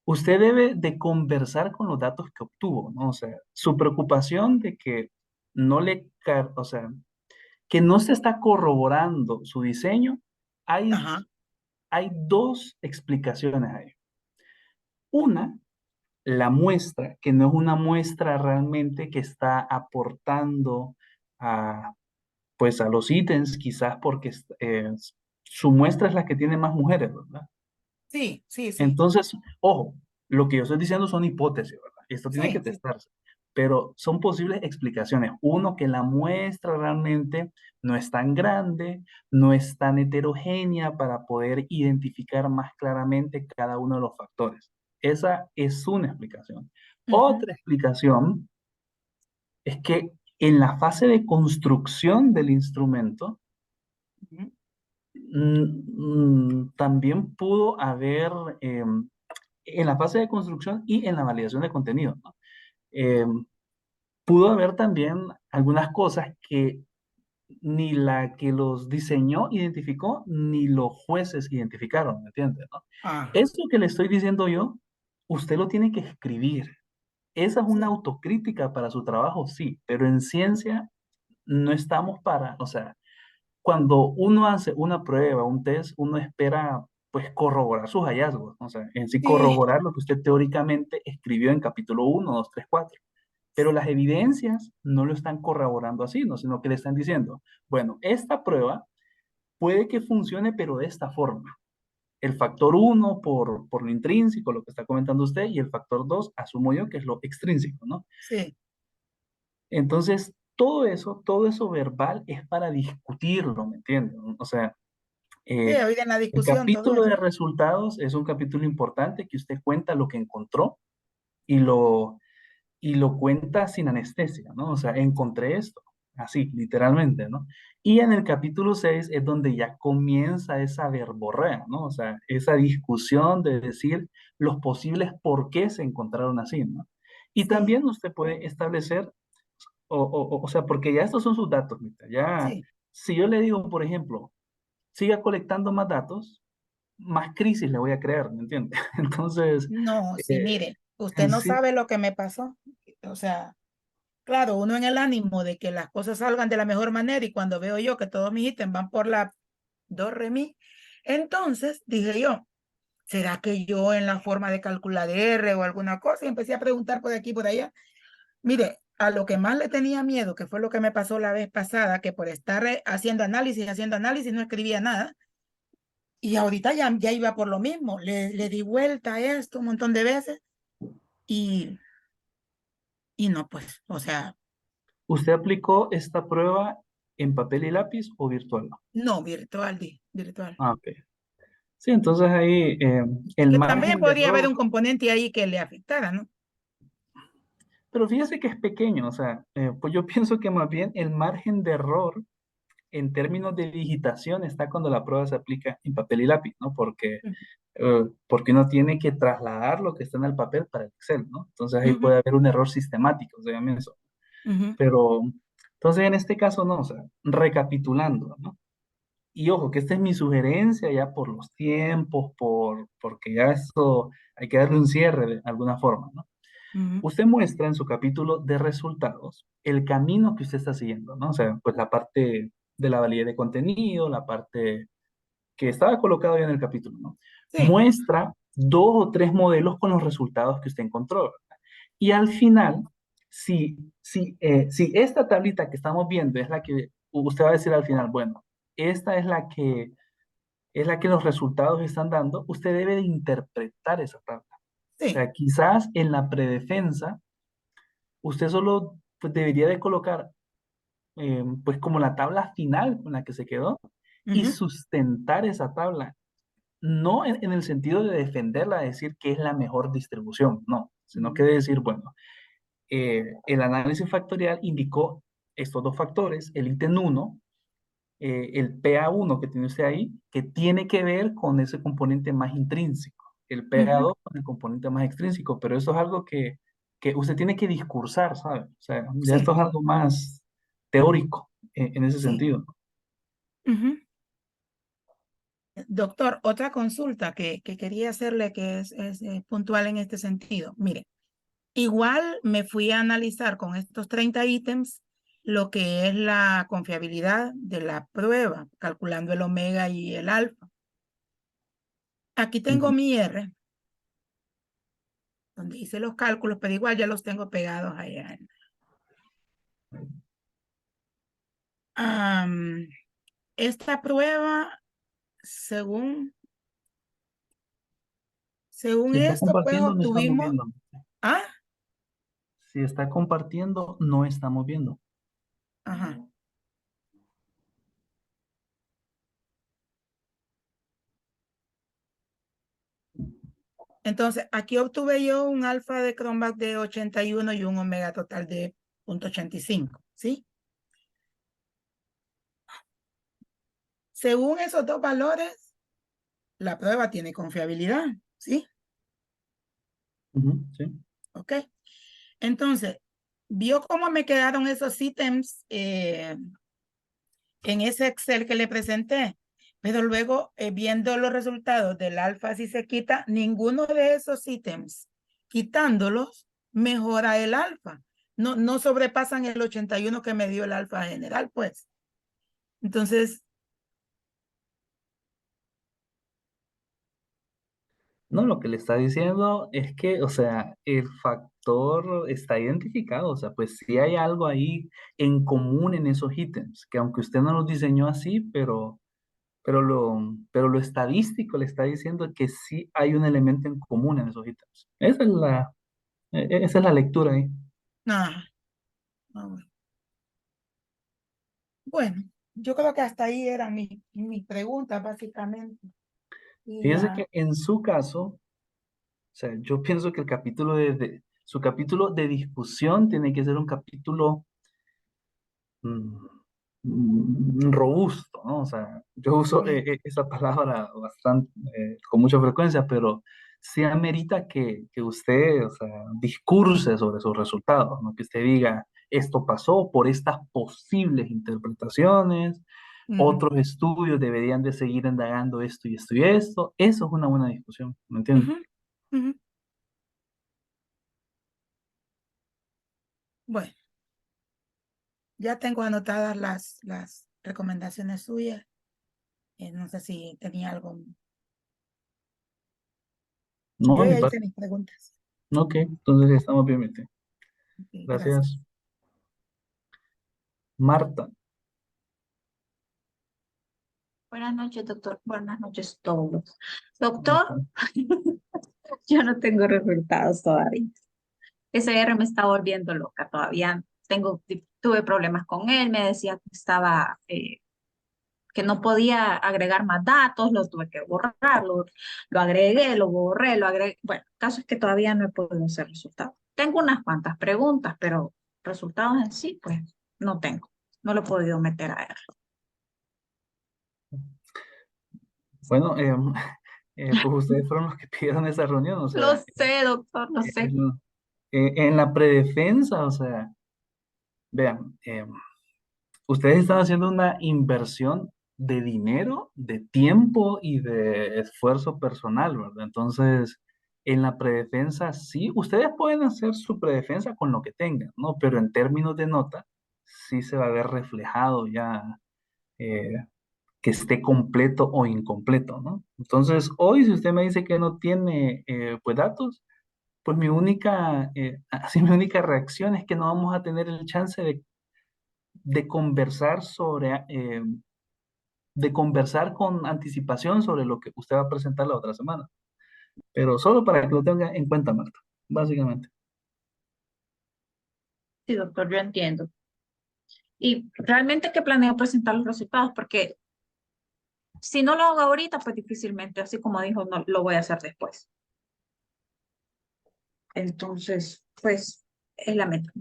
usted debe de conversar con los datos que obtuvo, ¿no? O sea, su preocupación de que no o sea, que no se está corroborando su diseño, hay, Ajá, hay dos explicaciones ahí. Una, la muestra, que no es una muestra realmente que está aportando a, pues, a los ítems, quizás porque su muestra es la que tiene más mujeres, ¿verdad? sí, sí, sí, Entonces, ojo, lo que yo estoy diciendo son hipótesis, ¿verdad? Esto tiene que sí, sí. testarse, pero son posibles explicaciones. Uno, que la muestra realmente no es tan grande, no es tan heterogénea para poder identificar más claramente cada uno de los factores. Esa es una explicación. Ujú, Otra explicación es que en la fase de construcción del instrumento, ujú. también pudo haber, en la fase de construcción y en la validación de contenido, ¿no? Eh, Pudo haber también algunas cosas que ni la que los diseñó identificó, ni los jueces identificaron, ¿me entiendes, no? Ah, Eso que le estoy diciendo yo, usted lo tiene que escribir. Esa es una sí, autocrítica para su trabajo, sí, pero en ciencia no estamos para, o sea, cuando uno hace una prueba, un test, uno espera pues corroborar sus hallazgos, o sea, en sí sí, corroborar lo que usted teóricamente escribió en capítulo 1, 2, 3, 4. Pero las evidencias no lo están corroborando así, ¿no? Sino que le están diciendo, bueno, esta prueba puede que funcione, pero de esta forma. El factor 1 por lo intrínseco, lo que está comentando usted, y el factor 2 asumo yo, que es lo extrínseco, ¿no? sí. Entonces, todo eso verbal es para discutirlo, ¿me entiendes? O sea, Sí, eh, hoy en la el discusión todo capítulo de eso. resultados es un capítulo importante que usted cuenta lo que encontró y lo cuenta sin anestesia, ¿no? O sea, encontré esto, así, literalmente, ¿no? Y en el capítulo 6 es donde ya comienza esa verborrea, ¿no? O sea, esa discusión de decir los posibles por qué se encontraron así, ¿no? Y Sí, también usted puede establecer, o sea, porque ya estos son sus datos, Mita, ya, sí. si yo le digo, por ejemplo, siga colectando más datos, más crisis le voy a crear, ¿me entiende? Entonces, No, sí, eh, mire, usted en no sí, sabe lo que me pasó. O sea, claro, uno en el ánimo de que las cosas salgan de la mejor manera y cuando veo yo que todos mis ítems van por la do, re, mi, entonces dije yo, ¿será que yo en la forma de calcular R o alguna cosa? Y empecé a preguntar por aquí y por allá. Mire, a lo que más le tenía miedo, que fue lo que me pasó la vez pasada, que por estar haciendo análisis, no escribía nada. Y ahorita ya iba por lo mismo. Le di vuelta a esto un montón de veces y, y no, pues, o sea, ¿usted aplicó esta prueba en papel y lápiz o virtual? no, virtual, virtual. Ah, ok. Sí, entonces ahí el Que también margen de podría haber error, un componente ahí que le afectara, ¿no? pero fíjese que es pequeño, o sea, pues yo pienso que más bien el margen de error en términos de digitación está cuando la prueba se aplica en papel y lápiz, ¿no? Porque uno tiene que trasladar lo que está en el papel para el Excel, ¿no? Entonces ahí Ujú, puede haber un error sistemático, se llama eso. ujú, Pero, entonces en este caso no, o sea, recapitulando, ¿no? Y ojo, que esta es mi sugerencia ya por los tiempos, porque ya esto hay que darle un cierre de alguna forma, ¿no? ujú, Usted muestra en su capítulo de resultados el camino que usted está siguiendo, ¿no? O sea, pues la parte de la validez de contenido, la parte que estaba colocado ya en el capítulo, ¿no? sí. Muestra dos o tres modelos con los resultados que usted encontró, ¿verdad? Y al final, si esta tablita que estamos viendo es la que usted va a decir al final, bueno, esta es la que los resultados están dando, usted debe de interpretar esa tabla. O Sí. sea, quizás en la predefensa, usted solo pues, debería de colocar pues como la tabla final con la que se quedó y Ujú, sustentar esa tabla. No en el sentido de defenderla, de decir que es la mejor distribución, no, sino que ujú, de decir, bueno, el análisis factorial indicó estos dos factores, el ítem 1, el PA1 que tiene usted ahí, que tiene que ver con ese componente más intrínseco, el ujú, PA2 con el componente más extrínseco, pero eso es algo que usted tiene que discursar, ¿sabe? O sea, ya esto sí, es algo más teórico en ese sí. sentido. Ujú. Doctor, otra consulta que quería hacerle que es puntual en este sentido. Mire, igual me fui a analizar con estos 30 ítems lo que es la confiabilidad de la prueba, calculando el omega y el alfa. Aquí tengo Ujú. mi R, donde hice los cálculos, pero igual ya los tengo pegados allá. Am, esta prueba, según, según Si está esto, pues compartiendo, no estamos obtuvimos, viendo. ah, Si está compartiendo, no estamos viendo. ajá. Entonces, aquí obtuve yo un alfa de Cronbach de 81 y un omega total de 0.85, ¿sí? Según esos dos valores, la prueba tiene confiabilidad, ¿sí? Ujú, sí. ¿Ok? Entonces, ¿vio cómo me quedaron esos ítems en ese Excel que le presenté? Pero luego, viendo los resultados del alfa, si se quita, ninguno de esos ítems, quitándolos, mejora el alfa. No, no sobrepasan el 81 que me dio el alfa general, pues. Entonces, No, lo que le está diciendo es que, o sea, el factor está identificado, o sea, pues sí hay algo ahí en común en esos ítems, que aunque usted no los diseñó así, pero lo estadístico le está diciendo que sí hay un elemento en común en esos ítems. Esa es la lectura ahí. nada. Ah, bueno. Bueno, yo creo que hasta ahí era mi pregunta, básicamente. Y Fíjese ya. que en su caso, o sea, yo pienso que el capítulo su capítulo de discusión tiene que ser un capítulo mm, robusto, ¿no? O sea, yo uso esa palabra bastante, con mucha frecuencia, pero sí amerita que usted, o sea, discurse sobre sus resultados, ¿no? Que usted diga, esto pasó por estas posibles interpretaciones, Ujú, otros estudios deberían de seguir indagando esto y esto y esto. Eso es una buena discusión, ¿me entiende? ujú, ujú. Bueno, ya tengo anotadas las recomendaciones suyas. No sé si tenía algo. No, Yo de mi ya parte. hice mis preguntas. Ok, entonces estamos bien, Mete. Ok, Gracias. gracias. Marta, Buenas noches, doctor. Buenas noches todos. ¿cómo está? Doctor, yo no tengo resultados todavía. SR me está volviendo loca todavía. Tuve problemas con él, me decía que estaba que no podía agregar más datos, lo tuve que borrar, lo agregué, lo borré, lo agregué. Bueno, el caso es que todavía no he podido hacer resultados. Tengo unas cuantas preguntas, pero resultados en sí, pues no tengo. No lo he podido meter a él. Bueno, pues ustedes fueron los que pidieron esa reunión, o Lo sea, sé, doctor, lo sé. en la predefensa, o sea, vean, ustedes están haciendo una inversión de dinero, de tiempo y de esfuerzo personal, ¿verdad? Entonces, en la predefensa, sí, ustedes pueden hacer su predefensa con lo que tengan, ¿no? Pero en términos de nota, sí se va a ver reflejado ya eh, que esté completo o incompleto, ¿no? Entonces, hoy, si usted me dice que no tiene, pues, datos, pues así mi única reacción es que no vamos a tener el chance de conversar de conversar con anticipación sobre lo que usted va a presentar la otra semana. Pero solo para que lo tenga en cuenta, Marta, básicamente. Sí, doctor, yo entiendo. Y realmente que planeo presentar los resultados, porque si no lo hago ahorita, pues difícilmente, así como dijo, no lo voy a hacer después. Entonces, pues es la meta.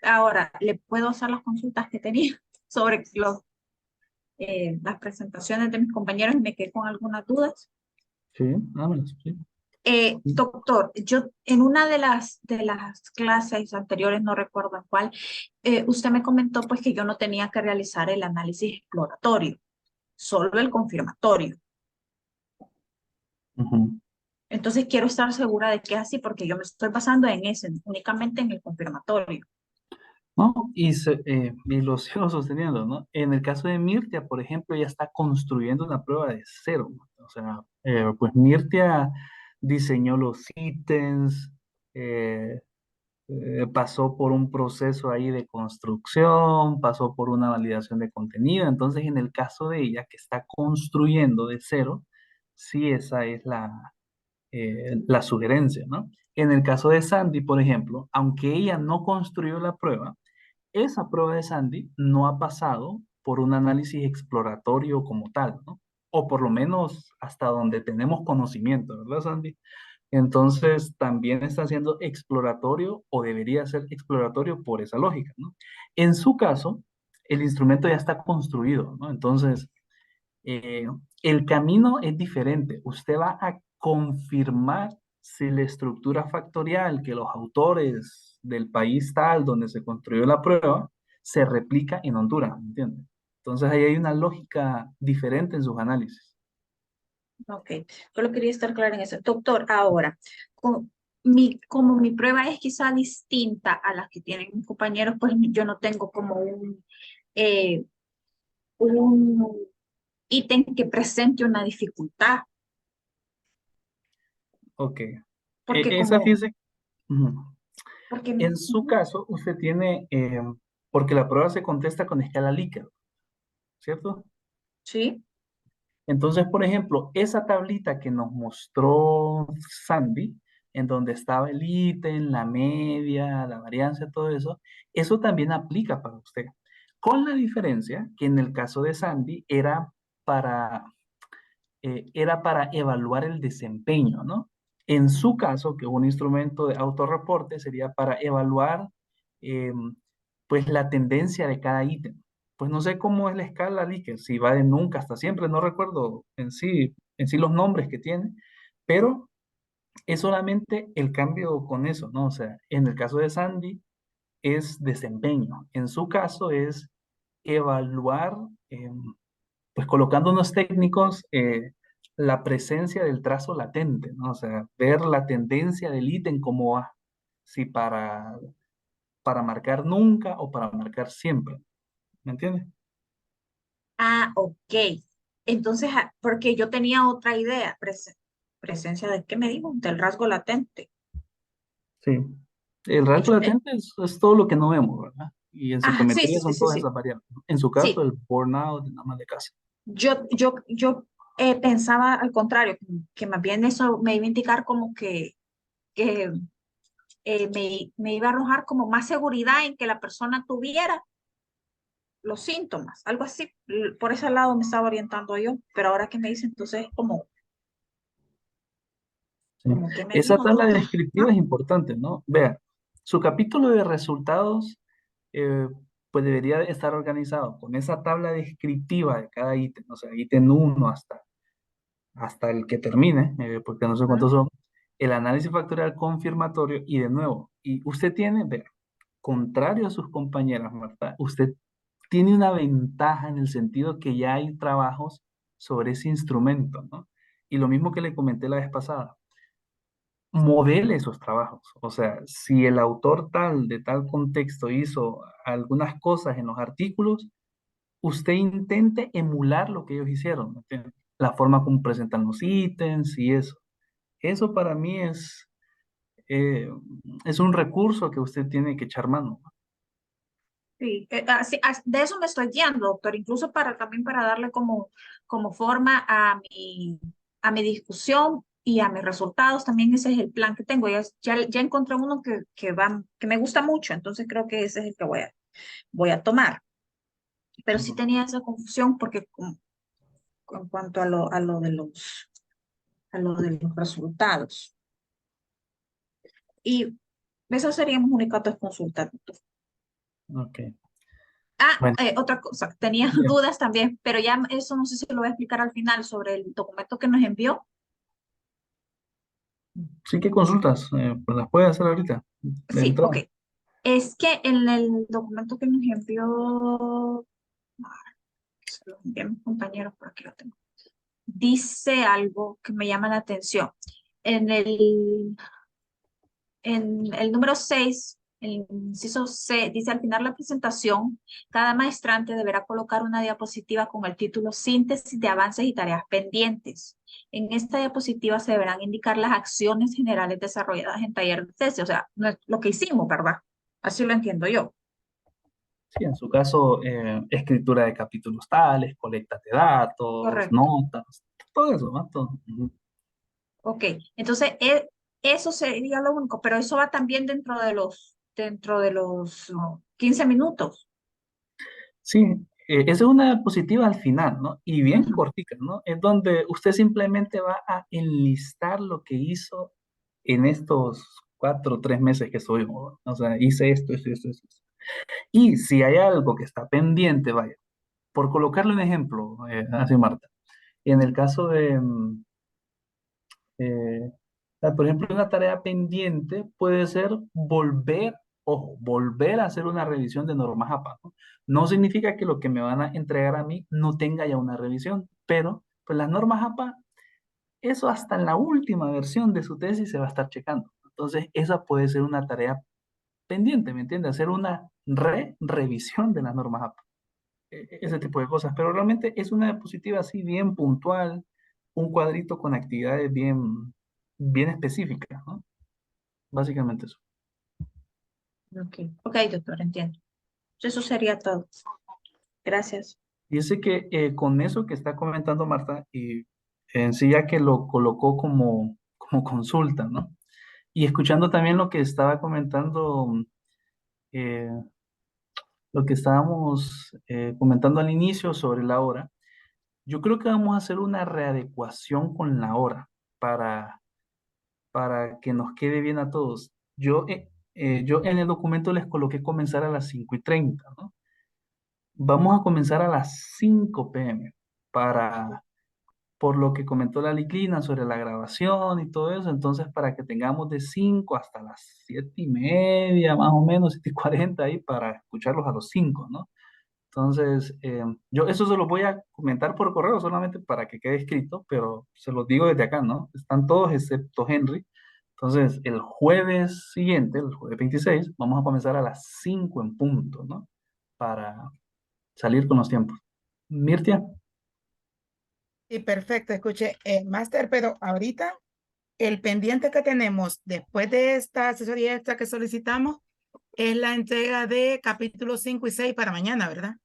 Ahora, ¿le puedo hacer las consultas que tenía sobre las presentaciones de mis compañeros y me quedé con algunas dudas? Sí, vámonos, sí. Doctor, yo en una de las clases anteriores, no recuerdo en cuál, usted me comentó pues que yo no tenía que realizar el análisis exploratorio, solo el confirmatorio. Ujú. Entonces quiero estar segura de que es así porque yo me estoy basando en ese, únicamente en el confirmatorio. ¿No? Y lo sigo sosteniendo, ¿no? En el caso de Mirtia, por ejemplo, ella está construyendo una prueba de cero, ¿no? O sea, pues Mirtia diseñó los ítems, eh, pasó por un proceso ahí de construcción, pasó por una validación de contenido. Entonces, en el caso de ella, que está construyendo de cero, sí, esa es la sugerencia, ¿no? En el caso de Sandy, por ejemplo, aunque ella no construyó la prueba, esa prueba de Sandy no ha pasado por un análisis exploratorio como tal, ¿no? O por lo menos hasta donde tenemos conocimiento, ¿verdad, Sandy? Entonces, también está siendo exploratorio o debería ser exploratorio por esa lógica, ¿no? En su caso, el instrumento ya está construido, ¿no? Entonces, eh, el camino es diferente. Usted va a confirmar si la estructura factorial que los autores del país tal donde se construyó la prueba se replica en Honduras, ¿me entiende? Entonces, ahí hay una lógica diferente en sus análisis. Ok, solo quería estar clara en eso. Doctor, ahora, como mi prueba es quizá distinta a las que tienen mis compañeros, pues yo no tengo como eh, un ítem que presente una dificultad, Ok. porque Esa como, física. Ujú. porque, En su ujú, caso, usted tiene, porque la prueba se contesta con escala Likert, ¿cierto? sí, Entonces, por ejemplo, esa tablita que nos mostró Sandy, en donde estaba el ítem, la media, la varianza, todo eso, eso también aplica para usted. Con la diferencia que en el caso de Sandy para, era para evaluar el desempeño, ¿no? En su caso, que es un instrumento de autorreporte, sería para evaluar eh, pues la tendencia de cada ítem. Pues no sé cómo es la escala Likert, si va de nunca hasta siempre, no recuerdo en sí los nombres que tiene, pero es solamente el cambio con eso, ¿no? O sea, en el caso de Sandy es desempeño, en su caso es evaluar pues colocando unos técnicos, la presencia del trazo latente, ¿no? O sea, ver la tendencia del ítem cómo va, si para marcar nunca o para marcar siempre, ¿me entiendes? ok. Entonces, porque yo tenía otra idea, presencia de, ¿qué me dijo? Del rasgo latente. Sí. El rasgo Yo, latente es todo lo que no vemos, ¿verdad? Y en sí, psicometría sí, sí, son sí, todas sí, esas variables, ¿no? En su caso, sí. el burnout, nada más de casa. Yo pensaba al contrario, que más bien eso me iba a indicar como que me iba a arrojar como más seguridad en que la persona tuviera los síntomas, algo así. Por ese lado me estaba orientando yo, pero ahora que me dice, entonces Sí. como que me Esa dijo, tabla doctor. descriptiva es importante, ¿no? Vea, su capítulo de resultados, eh, pues debería de estar organizado con esa tabla descriptiva de cada ítem, o sea, ítem uno hasta el que termine, porque no sé Ajá. cuántos son, el análisis factorial confirmatorio y de nuevo, y usted tiene, vea, contrario a sus compañeras, Marta, usted tiene una ventaja en el sentido que ya hay trabajos sobre ese instrumento, ¿no? Y lo mismo que le comenté la vez pasada, modele esos trabajos. O sea, si el autor tal de tal contexto hizo algunas cosas en los artículos, usted intente emular lo que ellos hicieron, ¿me entiende? La forma como presentan los ítems y eso. Eso para mí eh, es un recurso que usted tiene que echar mano. Sí, de eso me estoy guiando, doctor, incluso también para darle como forma a mi discusión y a mis resultados, también ese es el plan que tengo. Ya encontré uno que me gusta mucho, entonces creo que ese es el que voy a tomar. Pero sí Ujú. tenía esa confusión porque en cuanto a lo de los resultados. Y esos serían mis únicas dos consultas, doctor. Ok. Ah, Bueno, otra cosa, tenía ya. dudas también, pero ya eso no sé si lo voy a explicar al final sobre el documento que nos envió. Sí que consultas, pues las puede hacer ahorita, de Sí, ok. entrada. Es que en el documento que nos envió, se lo envié a mis compañeros, por aquí lo tengo, dice algo que me llama la atención. En en el número 6, el inciso C, dice al final de la presentación, cada maestrante deberá colocar una diapositiva con el título Síntesis de avances y tareas pendientes. En esta diapositiva se deberán indicar las acciones generales desarrolladas en taller de tesis, o sea, lo que hicimos, ¿verdad? Así lo entiendo yo. Sí, en su caso, escritura de capítulos tales, colecta de datos, Correcto. notas, todo eso, ¿no? Todo. Ujú. Ok, entonces eso sería lo único, pero eso va también dentro de los 15 minutos. Sí, esa es una diapositiva al final, ¿no? Y bien Ujú. cortica, ¿no? Es donde usted simplemente va a enlistar lo que hizo en estos 4 o 3 meses que estuvimos, ¿no? O sea, hice esto. Y si hay algo que está pendiente, vaya, por colocarle un ejemplo, así Marta, en el caso de, por ejemplo, una tarea pendiente puede ser volver, ojo, volver a hacer una revisión de normas APA, ¿no? No significa que lo que me van a entregar a mí no tenga ya una revisión, pero pues las normas APA, eso hasta en la última versión de su tesis se va a estar checando. Entonces, esa puede ser una tarea pendiente, ¿me entiende? Hacer una revisión de las normas APA, ese tipo de cosas, pero realmente es una diapositiva así bien puntual, un cuadrito con actividades bien específicas, ¿no? Básicamente eso. Ok, ok, doctor, entiendo. Eso sería todo. Gracias. Dice que con eso que está comentando Marta, y en sí ya que lo colocó como consulta, ¿no? Y escuchando también lo que estaba comentando, eh, lo que estábamos comentando al inicio sobre la hora, yo creo que vamos a hacer una readecuación con la hora para que nos quede bien a todos. Yo en el documento les coloqué comenzar a las 5:30, ¿no? Vamos a comenzar a las 5 p.m. por lo que comentó la Liklina sobre la grabación y todo eso, entonces para que tengamos de 5 hasta las 7:30, más o menos, 7:40 ahí, para escucharlos a los 5, ¿no? Entonces, yo eso se lo voy a comentar por correo solamente para que quede escrito, pero se los digo desde acá, ¿no? Están todos excepto Henry. Entonces, el jueves siguiente, el jueves 26, vamos a comenzar a las 5 en punto, ¿no? Para salir con los tiempos. Mirtia, Y perfecto, escuche, máster, pero ahorita el pendiente que tenemos después de esta asesoría extra que solicitamos es la entrega de capítulos 5 y 6 para mañana, ¿verdad?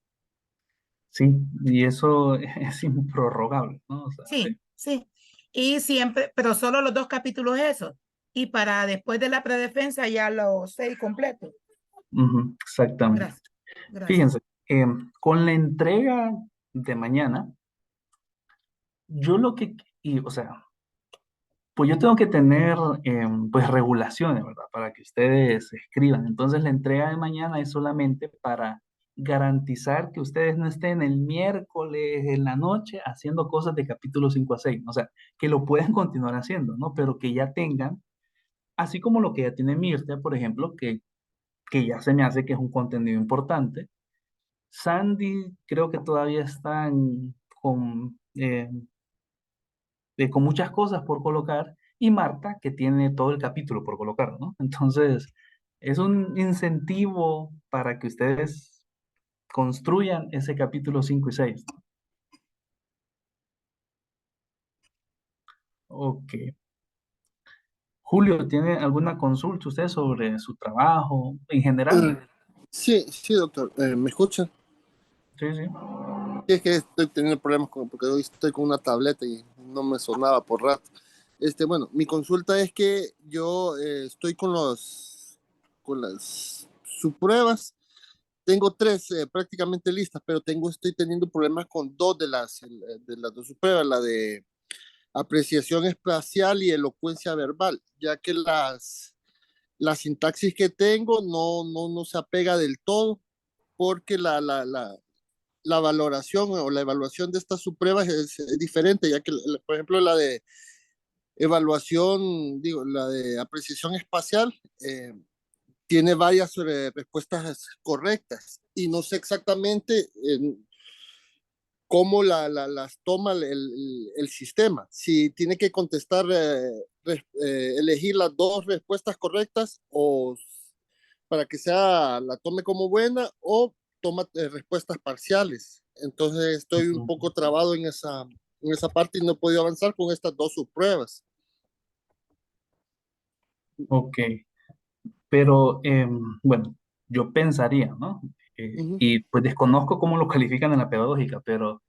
sí, y eso es improrrogable, ¿no? O sea, Sí, sí. Y siempre, pero solo los dos capítulos esos. Y para después de la predefensa ya los 6 completos. ujú, exactamente. Gracias. Gracias. Fíjense. Con la entrega de mañana, yo lo que, o sea, pues yo tengo que tener pues regulaciones, ¿verdad? Para que ustedes escriban. Entonces la entrega de mañana es solamente para garantizar que ustedes no estén el miércoles en la noche haciendo cosas de capítulo 5 a 6. O sea, que lo pueden continuar haciendo, ¿no? Pero que ya tengan, así como lo que ya tiene Mirta, por ejemplo, que ya se me hace que es un contenido importante. Sandy creo que todavía están con muchas cosas por colocar, y Marta, que tiene todo el capítulo por colocar, ¿no? Entonces, es un incentivo para que ustedes construyan ese capítulo 5 y 6. Ok. Julio, ¿tiene alguna consulta usted sobre su trabajo en Eh, general? sí, sí, doctor. ¿Me escucha? Sí, sí. Sí, es que estoy teniendo problemas porque hoy estoy con una tableta y no me sonaba por rato. Bueno, mi consulta es que yo estoy con las subpruebas. Tengo tres prácticamente listas, pero estoy teniendo problemas con dos de las dos subpruebas, la de apreciación espacial y elocuencia verbal, ya que la sintaxis que tengo no se apega del todo porque la valoración o la evaluación de estas subpruebas es diferente, ya que, por ejemplo, la de evaluación, digo, la de apreciación espacial, tiene varias respuestas correctas y no sé exactamente cómo las toma el sistema. Si tiene que contestar, elegir las dos respuestas correctas o para que la tome como buena o toma respuestas parciales. Entonces estoy un poco trabado en esa parte y no he podido avanzar con estas dos subpruebas. Ok. Pero, bueno, yo pensaría, ¿no? Ujú, Y pues desconozco cómo lo califican en la pedagógica, pero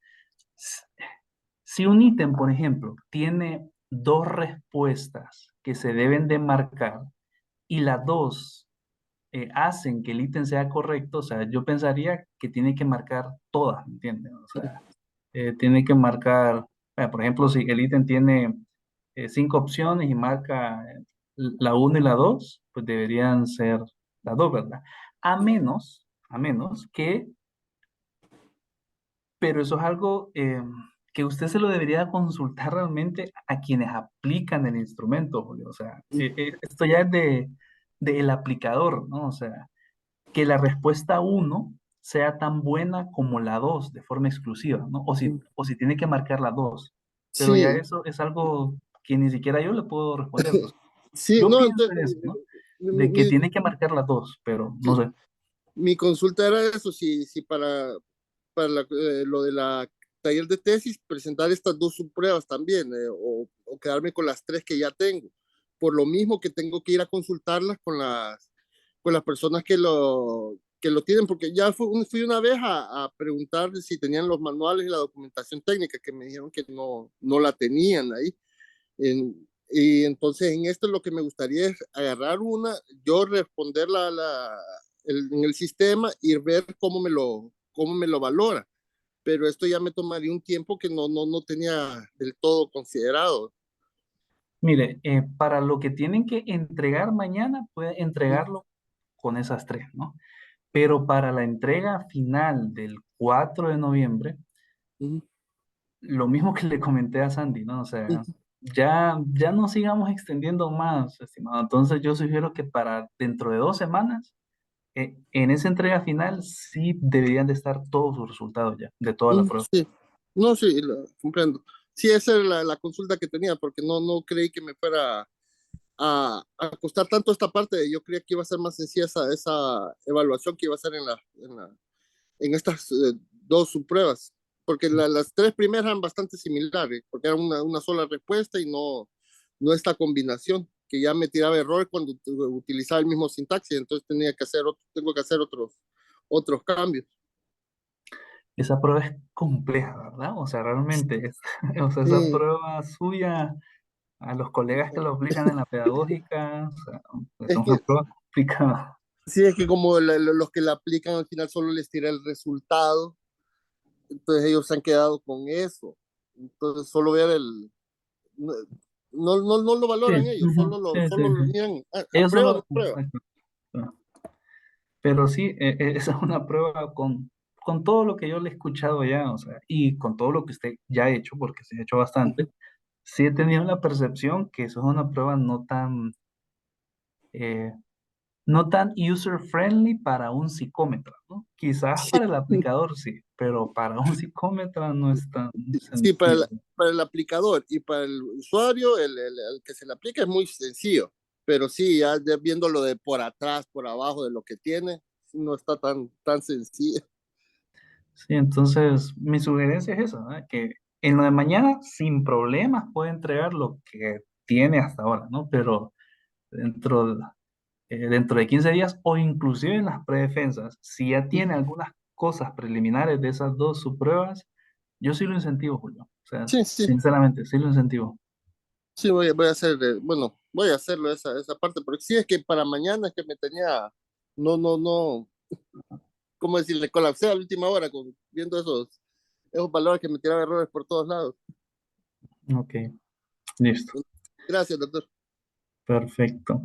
si un ítem, por ejemplo, tiene dos respuestas que se deben de marcar y las dos hacen que el ítem sea correcto, o sea, yo pensaría que tiene que marcar todas, ¿me entiendes? O sea, tiene que marcar, por ejemplo, si el ítem tiene 5 opciones y marca la uno y la 2, pues deberían ser las dos, ¿verdad? A menos que, pero eso es algo que usted se lo debería consultar realmente a quienes aplican el instrumento, Julio. O sea, esto ya es del aplicador, ¿no? O sea, que la respuesta uno sea tan buena como la 2 de forma exclusiva, ¿no? ujú. O si tiene que marcar la 2. Pero ya Sí, eso es algo que ni siquiera yo le puedo responder. Pues, sí, yo no, pienso entonces en eso, ¿no? mi, De que mi- tiene que marcar las 2, pero no sé. mi consulta era eso, si para lo de la taller de tesis, presentar estas dos subpruebas también, o quedarme con las tres que ya tengo. Por lo mismo que tengo que ir a consultarlas con las personas que lo tienen, porque ya fui una vez a preguntar si tenían los manuales y la documentación técnica, que me dijeron que no la tenían ahí. Y entonces en esto lo que me gustaría es agarrar una, yo responder en el sistema y ver cómo me lo valora. Pero esto ya me tomaría un tiempo que no tenía del todo considerado. Mire, para lo que tienen que entregar mañana, puede entregarlo con esas tres, ¿no? Pero para la entrega final del 4 de noviembre, Ujú, lo mismo que le comenté a Sandy, ¿no? O sea, ujú. ya no sigamos extendiendo más, estimado. Entonces yo sugiero que para dentro de 2 semanas, en esa entrega final, sí deberían de estar todos los resultados ya, de toda la prueba. Sí, no, sí, comprendo. Sí, esa era la consulta que tenía, porque no creí que me fuera a costar tanto esta parte. Yo creía que iba a ser más sencilla esa evaluación que iba a ser en estas dos subpruebas, porque las tres primeras eran bastante similares, porque era una sola respuesta y no esta combinación, que ya me tiraba error cuando utilizaba el mismo sintaxis, entonces tengo que hacer otros cambios. Esa prueba es compleja, ¿verdad? O sea, realmente, o sea, esa Sí, prueba suya a los colegas que lo aplican en la pedagógica, o sea, es es una que prueba complicada. Sí, es que como los que la aplican al final solo les tira el resultado, entonces ellos se han quedado con eso. Entonces solo ver el... No, no lo Sí, valoran ellos, ujú, sí, sí, solo lo sí. miran, Ellos aprueba o no solo, aprueba. exacto. Pero sí, esa es una prueba con todo lo que yo le he escuchado ya, o sea, y con todo lo que usted ya ha hecho, porque se ha hecho bastante, sí he tenido la percepción que eso es una prueba eh, no tan user-friendly para un psicómetra, ¿no? Quizás para el aplicador sí, pero para un psicómetra no es tan Sí, sencillo. para el aplicador y para el usuario, el que se le aplica es muy sencillo, pero sí, ya viéndolo de por atrás, por abajo de lo que tiene, no está tan sencillo. Sí, entonces mi sugerencia es esa, ¿no? Que en lo de mañana sin problemas puede entregar lo que tiene hasta ahora, ¿no? Pero dentro, dentro de 15 días o inclusive en las predefensas, si ya tiene algunas cosas preliminares de esas dos subpruebas, yo sí lo incentivo, Julio. O sea, Sí, sí, sinceramente, sí lo incentivo. sí, voy a hacer, bueno, voy a hacerlo esa parte, porque sí es que para mañana es que me tenía, no, ¿cómo decirle? Colapsé a la última hora viendo esos valores que me tiraban errores por todos lados. Ok, listo. Gracias, doctor. Perfecto.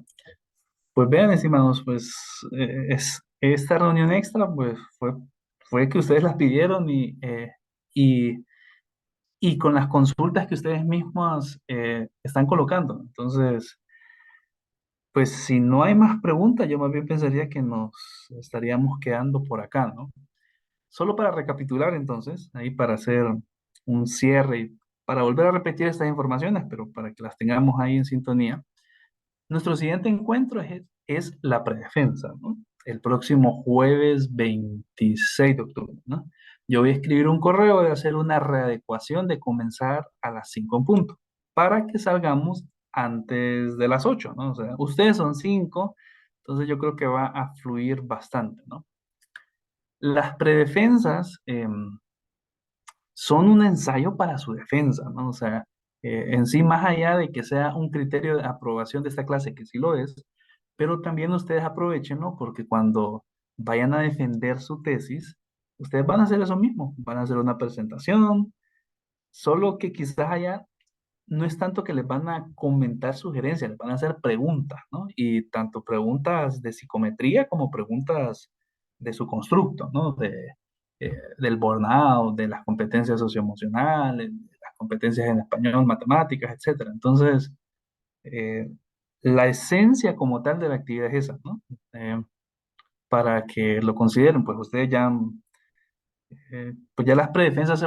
Pues vean, estimados, pues esta reunión extra, pues fue que ustedes las pidieron y, y con las consultas que ustedes mismas están colocando. Entonces, pues si no hay más preguntas, yo más bien pensaría que nos estaríamos quedando por acá, ¿no? Solo para recapitular entonces, ahí para hacer un cierre y para volver a repetir estas informaciones, pero para que las tengamos ahí en sintonía. Nuestro siguiente encuentro es la predefensa, ¿no? El próximo jueves 26 de octubre, ¿no? Yo voy a escribir un correo de hacer una readecuación de comenzar a las 5 en punto, para que salgamos antes de las 8, ¿no? O sea, ustedes son 5, entonces yo creo que va a fluir bastante, ¿no? Las predefensas, son un ensayo para su defensa, ¿no? O sea, en sí, más allá de que sea un criterio de aprobación de esta clase, que sí lo es, pero también ustedes aprovechenlo porque cuando vayan a defender su tesis, ustedes van a hacer eso mismo, van a hacer una presentación, solo que quizás allá no es tanto que les van a comentar sugerencias, les van a hacer preguntas, ¿no? Y tanto preguntas de psicometría como preguntas de su constructo, ¿no? Del burnout, de las competencias socioemocionales, de las competencias en español, matemáticas, etcétera. Entonces, eh, la esencia como tal de la actividad es esa, ¿no? Para que lo consideren, pues ustedes ya, pues ya las predefensas se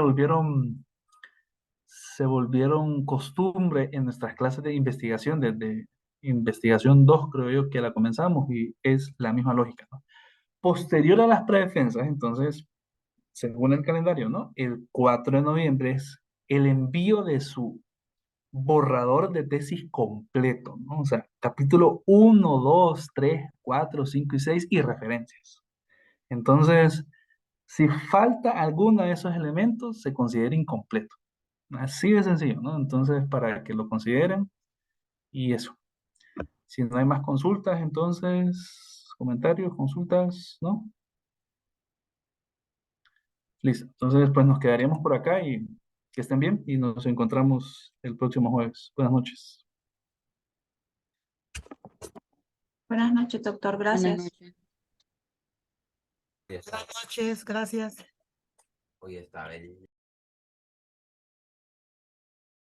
volvieron costumbre en nuestras clases de investigación, desde investigación 2 creo yo que la comenzamos y es la misma lógica, ¿no? Posterior a las predefensas, entonces, según el calendario, ¿no? El 4 de noviembre es el envío de su borrador de tesis completo, ¿no? O sea, capítulo 1, 2, 3, 4, 5 y 6 y referencias. Entonces, si falta alguno de esos elementos, se considera incompleto. Así de sencillo, ¿no? Entonces, para que lo consideren y eso. Si no hay más consultas, entonces, comentarios, consultas, ¿no? Listo. Entonces, pues nos quedaríamos por acá y que estén bien y nos encontramos el próximo jueves. Buenas noches. Buenas noches, doctor. Buenas Gracias. noches. Buenas noches, gracias. Hoy está